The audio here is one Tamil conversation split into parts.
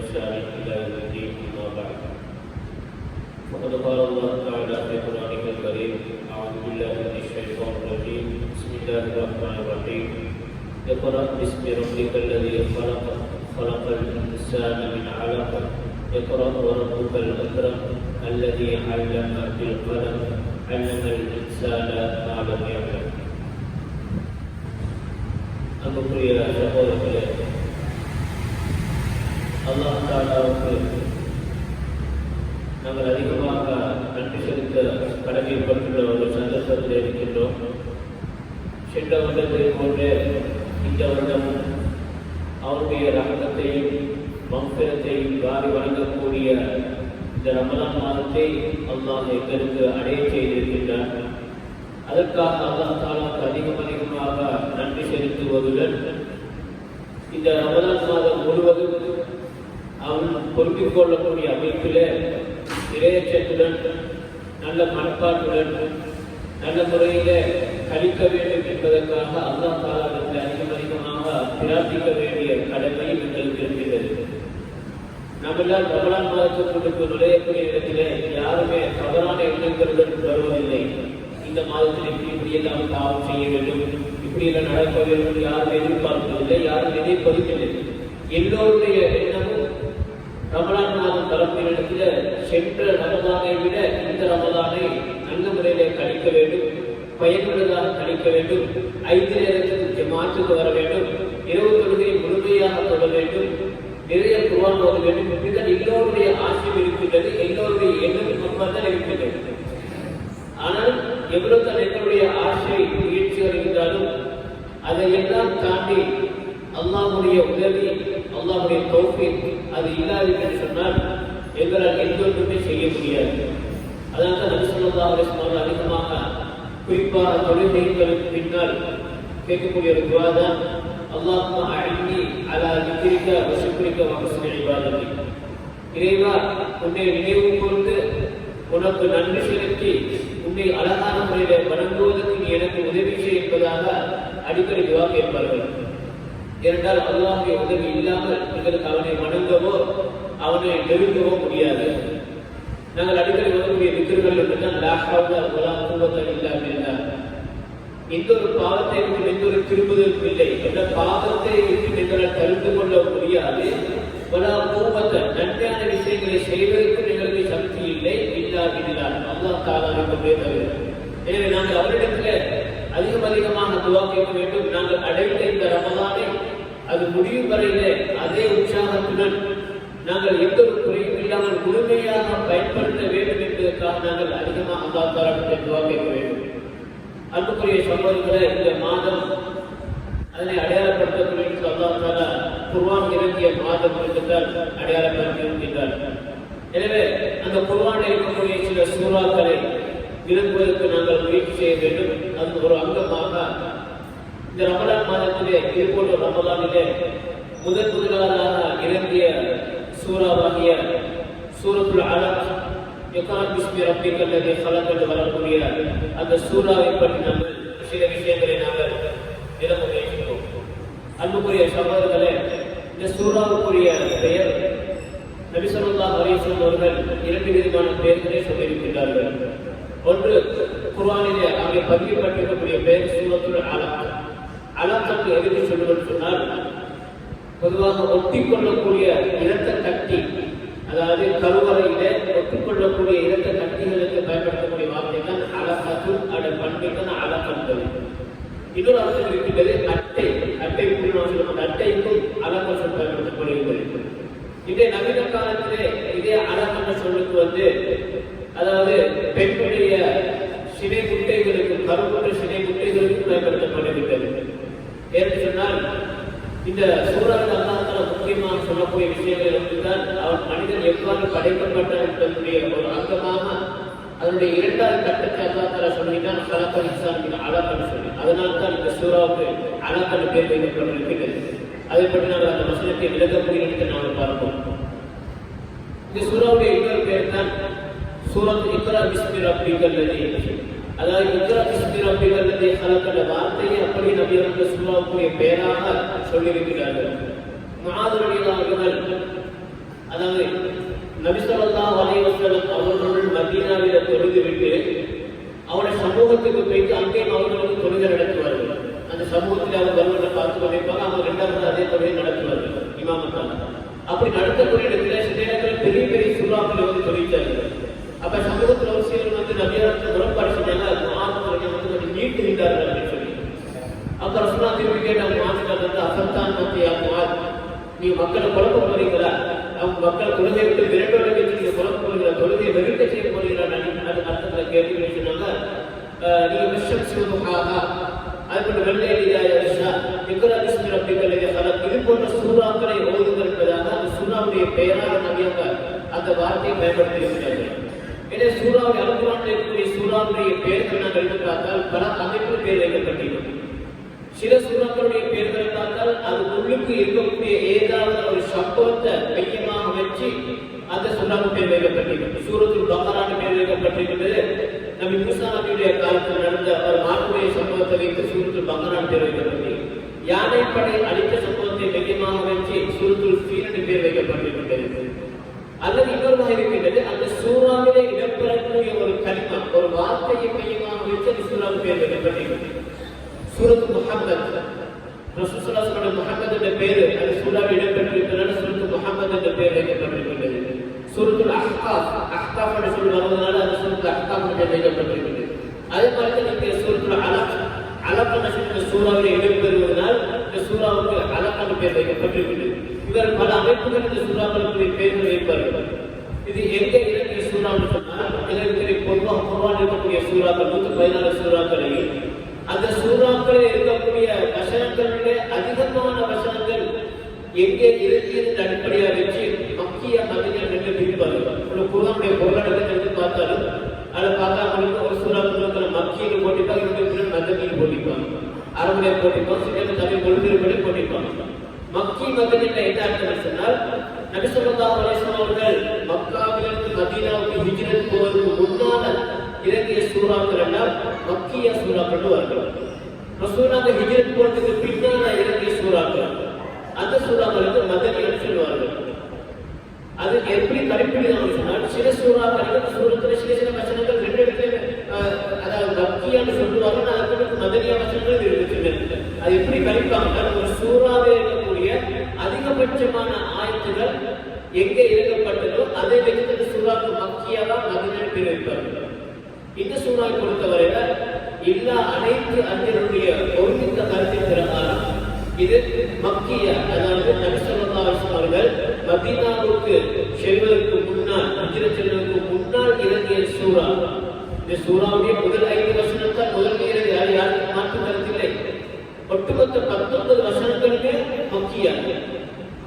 بإحسان إلى يوم الدين أما بعد فقد قال الله تعالى في قرآنه الكريم أعوذ بالله من الشيطان الرجيم بسم الله الرحمن الرحيم اقرأ باسم ربك الذي خلق الإنسان من علق اقرأ وربك الأكرم الذي علم بالقلم علم الإنسان ما لم يعلم. அன்புக்குரிய சகோதரர்களே, அல்லாஹ் தஆலாவுக்கு நாங்கள் அதிகமாக நன்றி செலுத்த கடமைப்பட்டுள்ள ஒரு சந்தர்ப்பத்தில் இருக்கின்றோம். சென்ற வருடத்தை போன்றே இந்த வருடமும் அவருடைய ரஹமத்தையும் மக்ஃபிரத்தையும் வாரி வழங்கக்கூடிய இந்த ரமலான் மாதத்தை அல்லாஹ் எங்களுக்கு அடைய செய்திருக்கின்றார். அதற்காக அல்லாஹ் தஆலாவுக்கு அதிகமாக நன்றி செலுத்துவதுடன் இந்த ரமலான் மாதம் முழுவதும் அவன் பொறுப்பிக் கொள்ளக்கூடிய அமைப்பில் இறையச்சத்துடன் நல்ல மனப்பாட்டுடன் நல்ல முறையில் கழிக்க வேண்டும் என்பதற்காக அல்லாஹ் தஆலாவிற்கு அதிகமாக பிரார்த்திக்க வேண்டிய கடமையும் எங்களுக்கு இருக்கிறது. நம்மெல்லாம் ரமலான் மாதத்திற்கு நுழையக்கூடிய இடத்திலே யாருமே தவறான எண்ணங்களுடன் வருவதில்லை. இந்த மாதத்தில் இப்படியெல்லாம் பாவம் செய்ய வேண்டும், இப்படியெல்லாம் நடக்க வேண்டும் யாரும் எதிர்பார்ப்பதில்லை, யாரும் நினைப்பதில்லை. எல்லோருடைய எண்ணமும் ரமலான் மாதம் தரப்பின் இடத்துல சென்ற ரமலானை விட இந்த ரமலானை நல்ல முறையிலே கழிக்க வேண்டும், பயனுள்ளதாக கழிக்க வேண்டும், 5 நேரத்துக்கு ஜமாத்துக்கு வர வேண்டும், இரவு தொழுகையை முழுமையாக தொழ வேண்டும், நிறைய குர்ஆன் ஓத வேண்டும். இப்படிதான் எல்லோருடைய ஆசையும் இருக்கின்றது, எல்லோருடைய எண்ணம் தான் இருக்கின்றது. ஆனால் எவ்வளவு தான் எங்களுடைய ஆசை முயற்சிகள் இருந்தாலும் அதையெல்லாம் தாண்டி அல்லாஹ்வுடைய உதவி, அல்லாஹ்வுடைய தௌஃபீக் அது இல்லாது என்று சொன்னால் எங்களால் எந்தொன்றுமே செய்ய முடியாது. அதனால நபி ஸல்லல்லாஹு அலைஹி வஸல்லம் அதிகமாக குறிப்பாக தொழுகைகளுக்கு பின்னால் கேட்கக்கூடிய ஒரு துஆ தான் அல்லாஹும்ம அஇன்னி அலா திக்ரிக வ ஷுக்ரிக வ ஹுஸ்னி இபாதத்தி. இறைவா, உன்னை நினைவு கூர்ந்து உனக்கு நன்றி செலுத்தி உன்னை அழகான முறையில வணங்குவதற்கு நீ எனக்கு உதவி செய் என்பதாக அடிக்கடி துஆ கேட்பார்கள். ஏனென்றால் அல்லாஹ்வுடைய உதவி இல்லாமல் எங்களுக்கு அவனை வணங்கவோ அவனை நெருங்கவோ முடியாது. நாங்கள் அடிக்கடி வரக்கூடிய திக்ர்கள் என்றால் லா ஹவ்ல வலா குவத்த இல்லா பில்லாஹ். எந்த ஒரு பாவத்தை விட்டு எந்த ஒரு திரும்புதலும் இல்லை. எந்த பாவத்தை விட்டு எங்களால் தடுத்து கொள்ள முடியாது. வலா குவத்த நன்மையான விஷயங்களை செய்வதற்கு எங்களுக்கு சக்தி இல்லை. இல்லா பில்லாஹ், அல்லாஹ் தஆலாவுக்கே தவிர. எனவே நாங்கள் அவரிடத்தில் அதிகமாக துஆ கேட்க வேண்டும். நாங்கள் அடைந்த இந்த ரமலானை அது முடியும் வரையிலே அதே உற்சாகத்துடன் நாங்கள் எந்த ஒரு குறையும் இல்லாமல் முழுமையாக பயன்படுத்த வேண்டும் என்பதற்காக நாங்கள் அதிகமாக அல்லாஹ் தஆலாவிடம் துஆ கேட்க வேண்டும். அன்புக்குரிய சகோதரர்களே, இந்த மாதம் அதனை அடையாளப்படுத்தக்கூடிய அல்லாஹ் தஆலா குர்ஆன் இறங்கிய மாதம் என்றுதான் அடையாளப்படுத்தி இருக்கின்றார். எனவே அந்த குர்ஆனில் இருக்கக்கூடிய சில சூறாக்களை விரும்புவதற்கு நாங்கள் முயற்சி செய்ய வேண்டும். அது ஒரு அங்கமாக இந்த ரமலான் மாதத்திலே இதுபோன்ற ரமலானிலே முதலாவதாக இறங்கிய சூறாவாகிய சூரத்துல் அலக் இக்ரா பிஸ்மி ரப்பிக அல்லதி ஹலக் என்று வரக்கூடிய அந்த சூறாவை பற்றி நாங்கள் சில விஷயங்களை நாங்கள் விளக்க முயற்சிப்போம். அன்புக்குரிய சகோதரர்களே, இந்த சூறாவுக்குரிய பெயர் நபி ஸல்லல்லாஹு அலைஹி வஸல்லம் அவர்கள் 2 விதமான பெயர்களை சொல்லியிருக்கிறார்கள். ஒன்று, குர்ஆனிலே அங்கே பதியப்பட்டிருக்கக்கூடிய பெயர் சூரத்துல் அலக். அலக் எதுக்கு சொல்லுவது சொன்னால், பொதுவாக ஒட்டிக்கொள்ளக்கூடிய இரத்த கட்டி, அதாவது கருவறையிலே ஒட்டிக்கொள்ளக்கூடிய இரத்த கட்டிகளுக்கு பயன்படுத்தக்கூடிய வார்த்தை தான் அலகத்து. அதன் பண்பை தான் அலக் என்பது. இன்னொரு அர்த்தம் இருக்கின்றது அட்டை. அட்டை அந்த அட்டைக்கும் அலக் சொல் பயன்படுத்தப்படுகிறது. இதே நவீன காலத்திலே இதே அலக் என்ற சொல்லுக்கு அதாவது பெண்களுடைய சினை முட்டைகளுக்கு, கருவுற்ற சினை முட்டைகளுக்கு பயன்படுத்தப்படுகின்றது. ஏன்னு சொன்னால் இந்த சூறாவில் அல்லாஹ் தஆலா முக்கியமாக சொல்லக்கூடிய விஷயங்கள் என்றுதான் அவன் மனிதன் எவ்வாறு படைக்கப்பட்டான் என்பதனுடைய ஒரு அங்கமாக அதனுடைய 2வது கட்டத்தை அல்லாஹ் தஆலா சொல்லிதான் கலக்கல் இன்சான் அலக் என்று சொல்லி. அதனால் தான் இந்த சூறாவுக்கு அலக் என்று பேர் வைக்கப்பட்டிருக்கிறது. அதை பற்றி நாங்கள் அந்த வசனத்தை விளக்கக்கூடிய இடத்தை நாங்கள் பார்ப்போம். இந்த சூறாவுடைய இன்னொரு பேர் தான் சூரத் இக்ரா பிஸ்மி ரப்பிக அல்லதி. அதாவது இக்ரா பிஸ்மி ரப்பிக அல்லதி ஹலக் என்ற வார்த்தையை அப்படி நபி அவர்கள் சூறாவுக்குரிய பெயராக சொல்லியிருக்கிறார்கள். முஆத் ரலியல்லாஹு அன்ஹு அதாவது நபி ஸல்லல்லாஹு அலைஹி வஸல்லம் அவர்கள் மதீனாவில தொழுதுவிட்டு அவருடைய சமூகத்துக்கு போயிட்டு அங்கேயும் அவர்களுக்கு தொழுகை நடத்துவார்கள். அந்த சமூகத்தில் அவர் வருவதை பார்த்து கொண்டிருப்பாங்க. அவங்க இரண்டாவது அதே தொழுகை நடத்துவார்கள் இமாமத்தால். அப்படி நடத்தக்கூடிய இடத்துல சில நேரத்தில் பெரிய பெரிய சூறாக்களை வந்து தொழிற்சார்கள். அப்ப சமூகத்தில் ஒரு சிலர் வந்து நபியாருக்கு முரண்பாடு செஞ்சாங்க. வந்து கொஞ்சம் நீட்டு இருந்தார்கள் அப்படின்னு சொல்லி அப்ப ரசூலுல்லாஹ் திரும்பி கேட்டாங்க, மாசிகள் வந்து அசத்தான் மத்தியா, நீங்க மக்களை குழப்ப போறீங்களா? அவங்க மக்கள் தொழுகை விட்டு விரட்டோட நீங்க குழப்ப போறீங்களா? தொழுகையை வெறுக்க செய்ய போறீங்களா? அது அர்த்தத்துல கேள்வி சொன்னாங்க. நீங்க விஷம் சிவமுகாக அதுபோன்ற இது போன்ற சூறாக்களை ஓதுங்கள் என்பதாக அந்த சூறாவுடைய பெயராக நபியாக அந்த வார்த்தையை பயன்படுத்தி இருக்கிறார்கள். எனவே சூறாவுடைய அல்குர்ஆனில் இருக்கக்கூடிய சூறாவுடைய பெயர்கள் நாங்கள் எடுத்து பார்த்தால் பல அமைப்பில் பெயர் வைக்கப்பட்டிருக்கிறது. சில சூறாக்களுடைய பெயர்களை பார்த்தால் அது உள்ளுக்கு இருக்கக்கூடிய ஏதாவது ஒரு சம்பவத்தை மையமாக வச்சு அந்த சூறாவுக்கு பெயர் வைக்கப்பட்டிருக்கிறது. சூரத்துல் பக்ராவுக்கு பெயர் வைக்கப்பட்டிருக்கிறது. நபி மூசா நபியுடைய காலத்தில் நடந்த ஒரு மாற்றுடைய சம்பவத்தை வைத்து சூரத்துல் பக்ராவுக்கு பெயர் வைக்கப்பட்டது. யானைப்படை அளித்த சம்பவத்தை மையமாக வச்சு சூரத்துல் ஃபீலுக்கு பெயர் வைக்கப்பட்டிருக்கிறது. அல்லது இன்னொரு வகை இருக்கின்றது, அந்த சூறாவிலே இடம்பெறக்கூடிய ஒரு கலிமா ஒரு வார்த்தையை மையமாக வச்சு அந்த சூறாவுக்கு பெயர் வைக்கப்பட்டிருக்கிறது. சூரத் முஹம்மத், ரசூல் ஸல்லல்லாஹு அலைஹி வஸல்லம் முஹம்மத் என்ற பெயர் அந்த சூறாவில் இடம்பெற்றிருக்கிறதுனால சூரத் முஹம்மத் என்ற பெயர் வைக்கப்பட்டிருக்கிறது. சூரத்துல் அஹ்காஃப், அஹ்காஃப் என்று சொல்லி வருவதனால அந்த சூரத்துல் அஹ்காஃப் என்ற பெயர் வைக்கப்பட்டிருக்கிறது. அதே மாதிரி இங்கே சூரத்துல் அலக், அலக் என்ற சொல்ல சூறாவில் இடம்பெறுவதனால் இந்த சூறாவுக்கு அலக் என்ற பெயர் வைக்கப்பட்டிருக்கிறது. இவர் பல அமைப்புகள் இந்த சூறாக்களுக்கு பெயர்கள் வைப்பார்கள். இது எங்க இறங்கிய சூறான்னு சொன்னால் இதற்கு பொதுவாக குர்ஆனில் இருக்கக்கூடிய சூறாக்கள் 114 சூறாக்களையும் அந்த சூறாக்களில் இருக்கக்கூடிய வசனங்களுடைய அதிகமான வசனங்கள் எங்கே இறங்கியது அடிப்படையாக வச்சு மக்கிய மதனியா என்று பிரிப்பார்கள். ஒரு குர்ஆனுடைய பொருளாதாரத்தை எடுத்து பார்த்தாலும் அதை பார்த்தா அவங்களுக்கு ஒரு சூறாக்களுக்கு மக்கியில் போட்டிப்பாங்க, இன்னொரு மதனியில் போட்டிப்பாங்க, அரபுடைய போட்டிப்பாங்க, சில தமிழ் மொழிபெயர்ப்படி போட்டிப்பாங்க. மக்கி மதனில் என்ன அர்த்தம் சொன்னால் நபி ஸல்லல்லாஹு அலைஹி வஸல்லம் அவர்கள் மக்காவிலிருந்து மதீனாவுக்கு ஹிஜ்ரத் போவதற்கு முன்னால் இறங்கிய சூறாக்கள் எல்லாம் மக்கிய சூறாக்கள் வருகிறது. ரசூலுல்லாஹ் ஹிஜ்ரத் போவதற்கு பின்னால் இறங்கிய சூறாக்கள் அந்த சூறாக்களுக்கு மதனின்னு சொல்வார்கள். அது எப்படி கணிப்பிடுவாங்க சொன்னால் சில சூறாக்கள் சூரத்துல சில சில வசனங்கள் ரெண்டு இடத்துல அதாவது மக்கியான்னு சொல்லுவாங்க, அதற்கு மதனியா வசனங்கள் இருக்குது. அது எப்படி கணிப்பாங்க? ஒரு சூறாவில் இருக்கக்கூடிய அதிகபட்சமான ஆயத்துகள் எங்கே இறக்கப்பட்டதோ அதை வைத்து சூறாக்கு மக்கியாவா மதனின்னு பேர் வைப்பார்கள். இந்த சூறாவை பொறுத்தவரையில எல்லா அனைத்து அறிஞர்களுடைய ஒருமித்த கருத்தின் பிரகாரம் இது மக்கிய, அதாவது நபி ஸல்லல்லாஹு அலைஹி வஸல்லம் அவர்கள் மதீனாவுக்கு செல்வதற்கு முன்னால் ஹிஜ்ரத் செல்வதற்கு முன்னால் இறங்கிய சூறா. இந்த சூறாவுடைய முதல் 5 வசனத்தால் முதல் இறங்கி யாருக்கு மாற்று கருத்தில்லை. ஒட்டுமொத்த 19 வசனங்களுக்கு மக்கியா.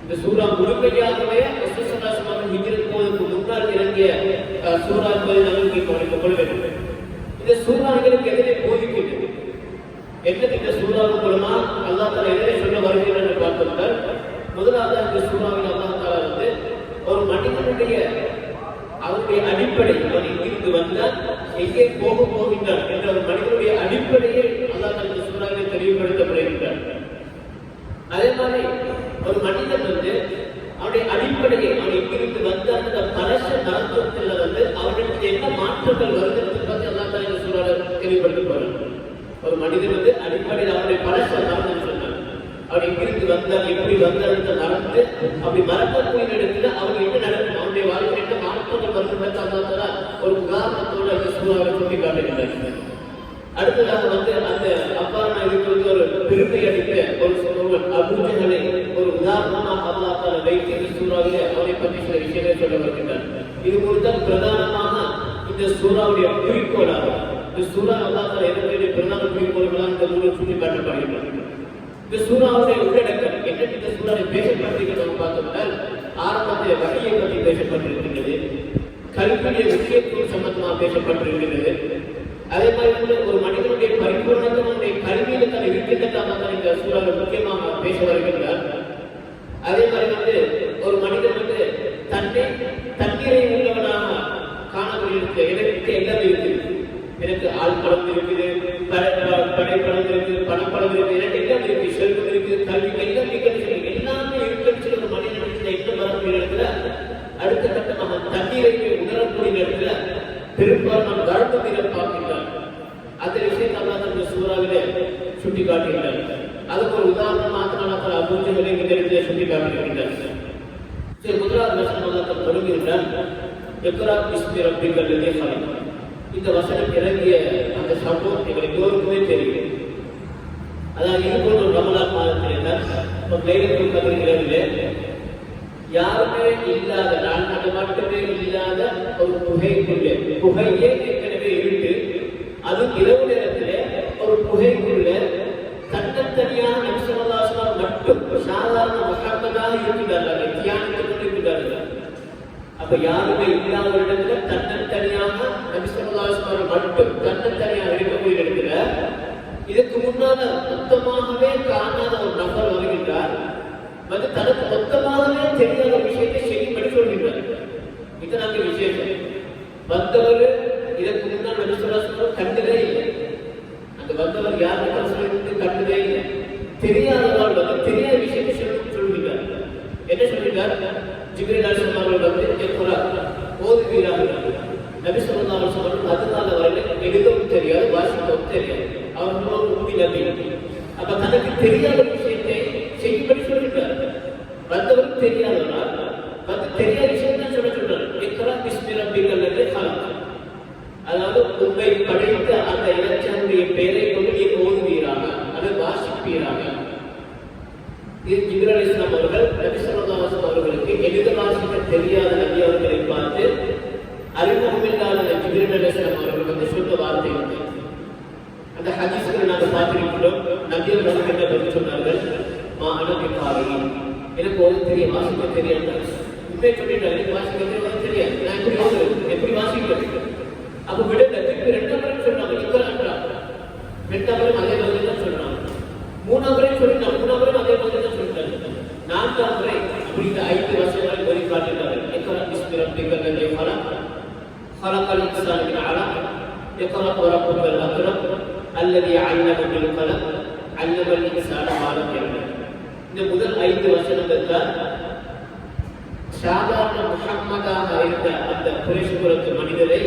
இந்த சூறா முழுமையாகவே ரசூல் ஸல்லல்லாஹு அலைஹி வஸல்லம் ஹிஜ்ரத் போவதற்கு முன்னால் இறங்கிய சூறா என்பதை நமக்கு கவனித்துக் வேண்டும். இந்த சூறாக்களுக்கு எதிரே போதிக்கின்றது. என்னது இந்த சூறாவின் மூலமா அல்லாஹ் தஆலா எதிரே சொல்ல வருகிறார் என்று பார்த்தால் முதலாவது இந்த சூறாவில் அல்லாஹ் தஆலா வந்து ஒரு மனிதனுடைய அவருடைய அடிப்படை இங்கிருந்து வந்தால் எங்கே போகின்றார் என்ற ஒரு மனிதனுடைய அடிப்படையை அல்லாஹ் தஆலா இந்த சூறாவில் தெளிவுபடுத்தப்படுகின்றார். அதே மாதிரி ஒரு மனிதன் வந்து அவருடைய அடிப்படையை அவன் இங்கிருந்து வந்த அந்த பரச நடத்தத்தில் வந்து அவனுக்கு என்ன மாற்றங்கள் வருகிறது பற்றி அல்லாஹ் தஆலா இந்த சூறாவில் தெளிவுபடுத்தப்படுகிறார். ஒரு மனிதன் வந்து அடிப்படையில் அவருடைய பரச நடந்து சொன்னார். அவன் இங்கிருந்து வந்தால் எப்படி வந்தால் நடந்து அப்படி மறக்கக்கூடிய இடத்துல அவன் என்ன நடக்கும், அவனுடைய வாழ்க்கை என்ன மாற்றங்கள் வருகிறது அல்லாஹ் தஆலா ஒரு உதாரணத்தோடு அந்த சூறாவை சுட்டி காட்டுகின்றார். அடுத்ததாக வந்து அந்த அவ்வாறான இருக்கிறது ஒரு பெருமை அடித்த ஒரு ஒருவன் அபூஜஹலை ஒரு உதாரணமாக அல்லாஹ் தஆலா வைத்து இந்த சூறாவிலே அவரை பற்றி சில விஷயங்களை சொல்ல வருகின்றார். இது குறித்தான் பிரதானமாக இந்த சூறாவுடைய குறிக்கோளாகும். இந்த சூறா அல்லாஹ் தஆலா எதற்குரிய பிரதான குறிக்கோள்களாக இந்த நூலில் சுட்டி காட்டப்படுகின்றது. இந்த சூறாவுடைய உள்ளடக்கம் என்ன? இந்த சூறாவை பேசப்பட்டிருக்கிறது பார்த்தோம்னால் ஆரம்பத்தில் வகையை பற்றி பேசப்பட்டிருக்கின்றது, கல்வியுடைய முக்கியத்துவம் சம்பந்தமாக பேசப்பட்டிருக்கிறது. அதே மாதிரி ஒரு மனிதனுடைய பரிபூர்ணத்தினுடைய கல்வியில தான் இருக்கின்றதாக இந்த சூறாவில் முக்கியமாக பேச வருகின்றார். அதே மாதிரி வந்து ஒரு மனிதன் வந்து தண்ணீரை உள்ளவனாக காணப்படுகிறது. எனக்கு எல்லாமே இருக்குது, எனக்கு ஆள் பலம் இருக்குது, படைப்படம் இருக்குது, பணப்படம் இருக்குது, எனக்கு எல்லாம் இருக்கு, செல்வம் இருக்குது, கல்வி எல்லாம் இருக்குன்னு சொல்லி எல்லாமே இருக்குன்னு சொல்லி ஒரு மனிதன் என்ன வரக்கூடிய இடத்துல தண்ணீரை உணரக்கூடிய இடத்துல பெரும்பாலும் கர்ப்ப நீரை பார்க்கின்றார். அந்த விஷயத்தை அல்லாஹ் இந்த சூறாவிலே சுட்டி காட்டுகின்றார். அதுக்கு ஒரு உதாரணமாக நான் அபூஜகளை இந்த இடத்திலே சுட்டி காட்டுகின்றார். சரி, முதலாவது வசனம் அல்லாஹ் தொடங்குகின்றார், இக்ரா பிஸ்மி ரப்பிக்கல் லதீ ஹலக். இந்த வசனம் இறங்கிய அந்த சம்பவம் எங்களுக்கு எல்லோருக்குமே தெரியும். அதாவது இது போன்ற ஒரு ரமலான் மாதத்தில் லைலத்துல் கத்ர் இரவிலே யாருமே இல்லாத, நான்கு மட்டுமே இல்லாத ஒரு புகையே ஏற்கனவே இருந்து, அது இரவு நேரத்திலே ஒரு புகைக்குள்ள தன்னத்தனியாக நபி ஸல்லல்லாஹு அலைஹி வஸல்லம் மட்டும் சாதாரண முஹம்மதாக இருக்கிறார்கள், தியானித்துக் கொண்டிருக்கிறார்கள். அப்ப யாருமே இல்லாத ஒரு இடத்துல தன்னத்தனியாக நபி ஸல்லல்லாஹு அலைஹி வஸல்லம் மட்டும் தன்னத்தனியாக இருக்கக்கூடிய இடத்துல இதுக்கு முன்னால மொத்தமாகவே காணாத ஒரு நபர் வருகின்றார். வந்து தனக்கு மொத்தமாகவே தெரியாத ஒரு விஷயத்தை செய்யும்படி சொல்கின்றார். இதனால விசேஷம் வந்தவர் இதற்கு முன்னால் நபி ஸல்லல்லாஹு அலைஹி வஸல்லம் கண்டதே இல்லை. அந்த வந்தவர் யார் சொல்லிட்டு கண்டதே இல்லை. தெரியாதவர் வந்து தெரியாத விஷயத்தை சொல்கிறார். என்ன சொல்கிறார்? ஜிப்ரீல் அலைஹிஸ்ஸலாம் அவர்கள் வந்து ஓதுவீராக நபி ஸல்லல்லாஹு அலைஹி வஸல்லம் அதனால வரையில எழுதவும் தெரியாது, வாசிக்கவும் தெரியாது. அவர்களோட உண்மை நபி. அப்ப தனக்கு தெரியாத விஷயத்தை செய்யும்படி சொல்கிறார். வந்தவருக்கு தெரியாதவனால் வந்து தெரியாத விஷயம் தான் சொல்றார். இக்ரா பிஸ்மி ரப்பிக்கல் லதீ ஹலக். அதாவது உங்களை படைத்த அந்த இறைவனுடைய பெயரை கொண்டு நீ ஓதுவீராக, அதை வாசிப்பீராக. இது ஜிப்ரீல் அலைஹிஸ்ஸலாம் அவர்கள் நபி ஸல்லல்லாஹு அலைஹி வஸல்லம் அவர்களுக்கு எழுத வாசிக்க தெரியாத நபி அவர்களை பார்த்து அறிமுகமில்லாத ஜிப்ரீல் அலைஹிஸ்ஸலாம் அவர்கள் வந்து சொன்ன வார்த்தை உண்டு. அந்த ஹதீஸ்களை நாங்கள் பார்த்திருக்கிறோம். நபி அவர்கள் என்ன பதில் சொன்னார்கள்? மா அன பிகாரி, எனக்கு ஒரு தெரியும், வாசிக்க தெரியாது. உண்மை சொல்லிட்டாரு, எனக்கு வாசிக்க தெரியாது, நான் எப்படி வாசிக்கிறது? அப்ப விட திருப்பி ரெண்டாவது சொன்னாங்க, ரெண்டாவது அதே மாதிரி தான் சொல்றாங்க. மூணாவது சொல்லிட்டாங்க, மூணாவது அதே மாதிரி தான் சொல்லிட்டாங்க. நான்காவது அப்படி இந்த 5 வருஷங்களை வரி காட்டினார்கள். இக்ரா பிஸ்மி ரப்பிக்கல் லதீ ஹலக், ஹலக்கல் இன்சான மின் அலக், இக்ரா வரப்புக்கல் அக்ரம், அல்லதீ அல்லம பில் கலம், அல்லமல் இன்சான மா லம் யஅலம். இந்த முதல் 5 வசனங்கள் தான் சாதாரண முஹம்மதாக இருந்த அந்த குறைஷ் குலத்து மனிதரை